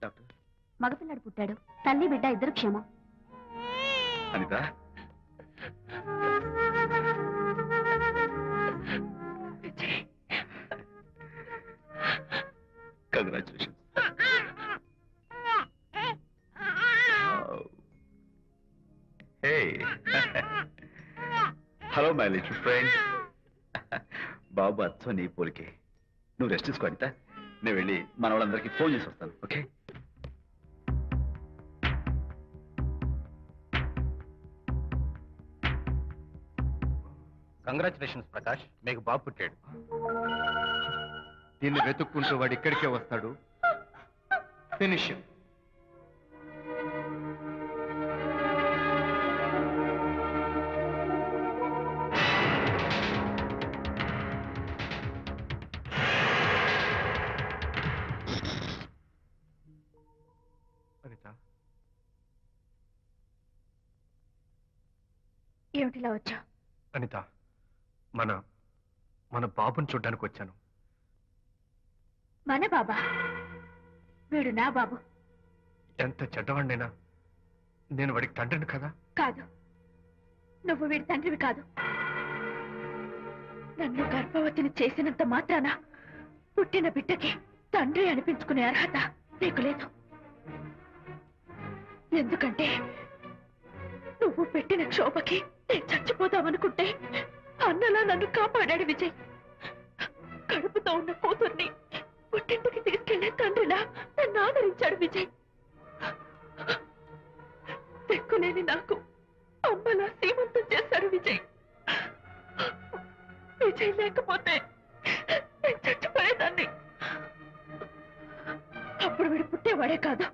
Doctor మగపిల్లాడు పుట్టాడు. తల్లి బిడ్డ ఇద్దరు క్షేమం. Anitha, congratulations. Hello my little friend. బాబు అచ్చో నీ పోలికే. నువ్వు రెస్ట్ తీసుకో అనిత. నేను వెళ్ళి మన వాళ్ళందరికీ ఫోన్ చేసి వస్తాను. ఓకే? కంగ్రాచులేషన్స్ ప్రకాష్, మీకు బాబు పుట్టాడు. దీన్ని వెతుక్కుంటూ వాడు ఇక్కడికే వస్తాడు. ఫినిష్. అనిత, ఏమిటిలా వచ్చా? అనిత, మన బాబుని చూడ్డానికి వచ్చాను. మన బాబా? వీడు నా బాబు. ఎంత చెడ్డవాడినైనా నేను వాడికి తండ్రిని కదా? కాదు, నువ్వు వీడి తండ్రివి కాదు. నన్ను గర్భవతిని చేసినంత మాత్రాన పుట్టిన బిడ్డకి తండ్రి అనిపించుకునే అర్హత నీకు లేదు. ఎందుకంటే నువ్వు పెట్టిన క్షోభకి నేను చచ్చిపోదామనుకుంటే అన్నలా నన్ను కాపాడాడు విజయ్. కడుపుతో ఉన్న కూతుర్ని పుట్టింటికి తీసుకెళ్లే తండ్రిలా నన్ను ఆదరించాడు విజయ్. దిక్కులేని నాకు అమ్మలా సీమంతం చేశాడు విజయ్. విజయ్ లేకపోతే నేను చచ్చిపోయేదాన్ని. అప్పుడు వీడు పుట్టేవాడే కాదు.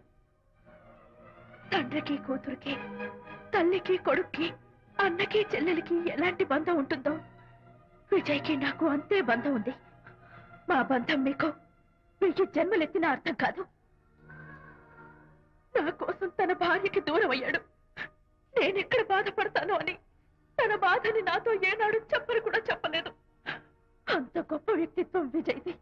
తండ్రికి కూతురికి, తల్లికి కొడుక్కి, అన్నకి చెల్లెలికి ఎలాంటి బంధం ఉంటుందో విజయ్కి నాకు అంతే బంధం ఉంది. మా బంధం మీకు 1000 జన్మలెత్తిన అర్థం కాదు. నా కోసం తన భార్యకి దూరం అయ్యాడు. నేనెక్కడ బాధపడతానో అని తన బాధని నాతో ఏనాడు చెప్పని కూడా చెప్పలేదు. అంత గొప్ప వ్యక్తిత్వం విజయ్ది.